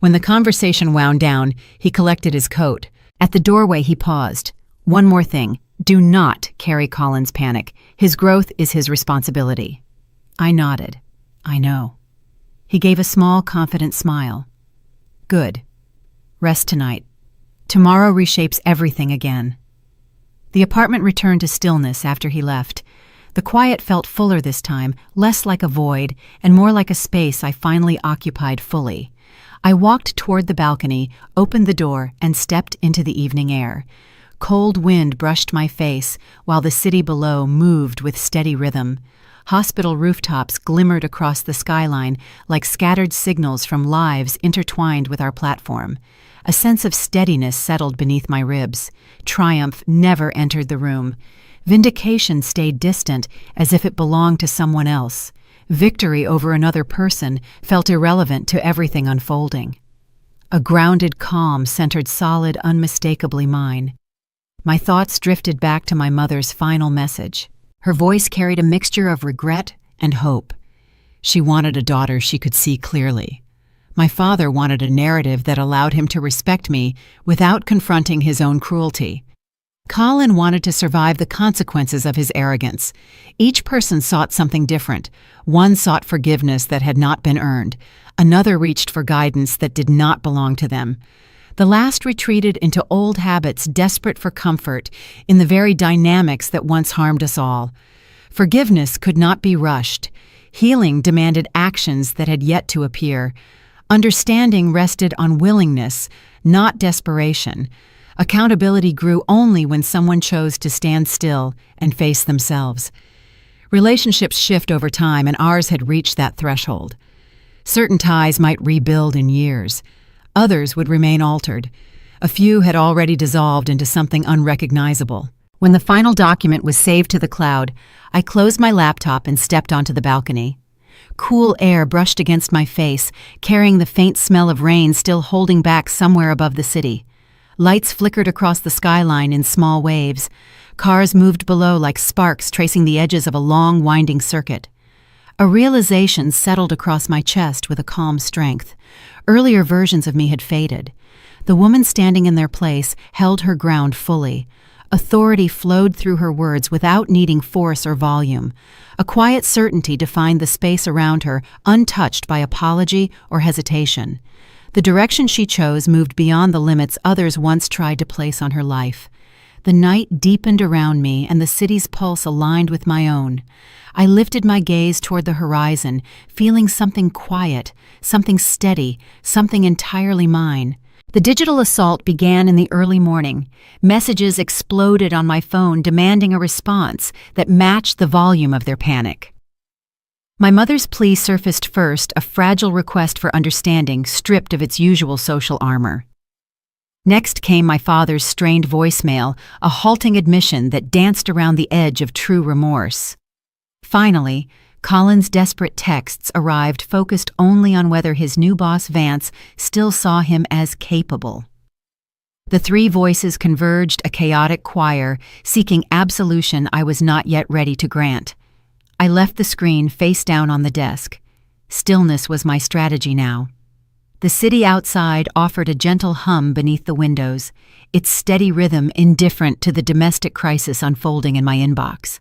When the conversation wound down, he collected his coat. At the doorway, he paused. "One more thing. Do not carry Colin's panic. His growth is his responsibility." I nodded. "I know." He gave a small, confident smile. "Good. Rest tonight. Tomorrow reshapes everything again." The apartment returned to stillness after he left. The quiet felt fuller this time, less like a void, and more like a space I finally occupied fully. I walked toward the balcony, opened the door, and stepped into the evening air. Cold wind brushed my face, while the city below moved with steady rhythm. Hospital rooftops glimmered across the skyline like scattered signals from lives intertwined with our platform. A sense of steadiness settled beneath my ribs. Triumph never entered the room. Vindication stayed distant, as if it belonged to someone else. Victory over another person felt irrelevant to everything unfolding. A grounded calm centered solid, unmistakably mine. My thoughts drifted back to my mother's final message. Her voice carried a mixture of regret and hope. She wanted a daughter she could see clearly. My father wanted a narrative that allowed him to respect me without confronting his own cruelty. Colin wanted to survive the consequences of his arrogance. Each person sought something different. One sought forgiveness that had not been earned. Another reached for guidance that did not belong to them. The last retreated into old habits desperate for comfort in the very dynamics that once harmed us all. Forgiveness could not be rushed. Healing demanded actions that had yet to appear. Understanding rested on willingness, not desperation. Accountability grew only when someone chose to stand still and face themselves. Relationships shift over time, and ours had reached that threshold. Certain ties might rebuild in years. Others would remain altered. A few had already dissolved into something unrecognizable. When the final document was saved to the cloud, I closed my laptop and stepped onto the balcony. Cool air brushed against my face, carrying the faint smell of rain still holding back somewhere above the city. Lights flickered across the skyline in small waves. Cars moved below like sparks tracing the edges of a long, winding circuit. A realization settled across my chest with a calm strength. Earlier versions of me had faded. The woman standing in their place held her ground fully. Authority flowed through her words without needing force or volume. A quiet certainty defined the space around her, untouched by apology or hesitation. The direction she chose moved beyond the limits others once tried to place on her life. The night deepened around me, and the city's pulse aligned with my own. I lifted my gaze toward the horizon, feeling something quiet, something steady, something entirely mine. The digital assault began in the early morning. Messages exploded on my phone demanding a response that matched the volume of their panic. My mother's plea surfaced first, a fragile request for understanding stripped of its usual social armor. Next came my father's strained voicemail, a halting admission that danced around the edge of true remorse. Finally, Colin's desperate texts arrived, focused only on whether his new boss Vance still saw him as capable. The three voices converged, a chaotic choir, seeking absolution I was not yet ready to grant. I left the screen face down on the desk. Stillness was my strategy now. The city outside offered a gentle hum beneath the windows, its steady rhythm indifferent to the domestic crisis unfolding in my inbox.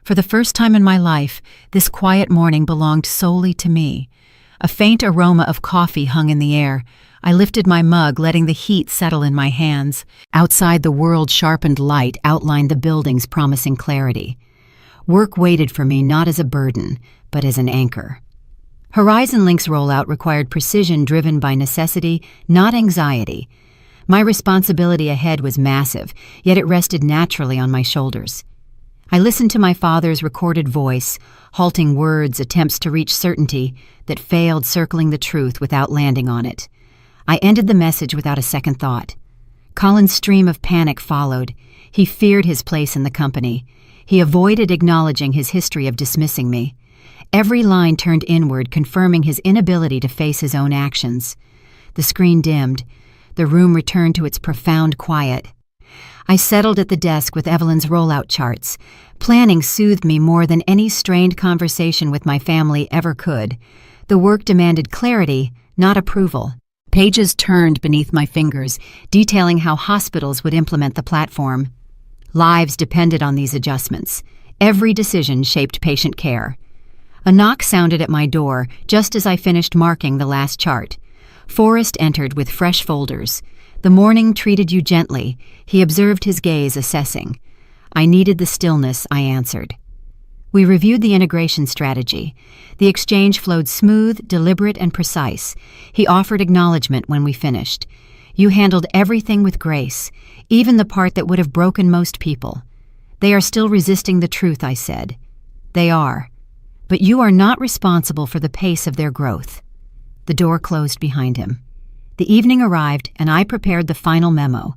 For the first time in my life, this quiet morning belonged solely to me. A faint aroma of coffee hung in the air. I lifted my mug, letting the heat settle in my hands. Outside, the world-sharpened light outlined the building's promising clarity. Work waited for me not as a burden, but as an anchor. Horizon Link's rollout required precision driven by necessity, not anxiety. My responsibility ahead was massive, yet it rested naturally on my shoulders. I listened to my father's recorded voice, halting words, attempts to reach certainty that failed, circling the truth without landing on it. I ended the message without a second thought. Colin's stream of panic followed. He feared his place in the company. He avoided acknowledging his history of dismissing me. Every line turned inward, confirming his inability to face his own actions. The screen dimmed. The room returned to its profound quiet. I settled at the desk with Evelyn's rollout charts. Planning soothed me more than any strained conversation with my family ever could. The work demanded clarity, not approval. Pages turned beneath my fingers, detailing how hospitals would implement the platform. Lives depended on these adjustments. Every decision shaped patient care. A knock sounded at my door just as I finished marking the last chart. Forrest entered with fresh folders. The morning treated you gently. He observed his gaze, assessing. I needed the stillness, I answered. We reviewed the integration strategy. The exchange flowed smooth, deliberate, and precise. He offered acknowledgement when we finished. You handled everything with grace, even the part that would have broken most people. They are still resisting the truth, I said. They are. But you are not responsible for the pace of their growth. The door closed behind him. The evening arrived, and I prepared the final memo.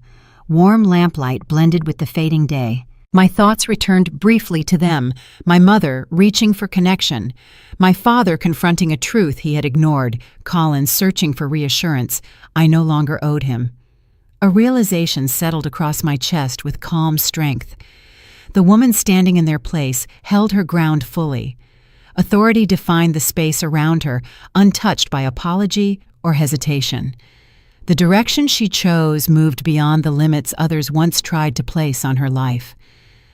Warm lamplight blended with the fading day. My thoughts returned briefly to them, my mother reaching for connection, my father confronting a truth he had ignored, Colin searching for reassurance I no longer owed him. A realization settled across my chest with calm strength. The woman standing in their place held her ground fully. Authority defined the space around her, untouched by apology or hesitation. The direction she chose moved beyond the limits others once tried to place on her life.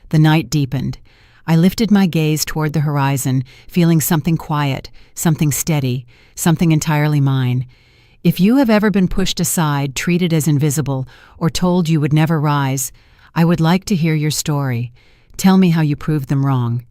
The night deepened. I lifted my gaze toward the horizon, feeling something quiet, something steady, something entirely mine. If you have ever been pushed aside, treated as invisible, or told you would never rise, I would like to hear your story. Tell me how you proved them wrong.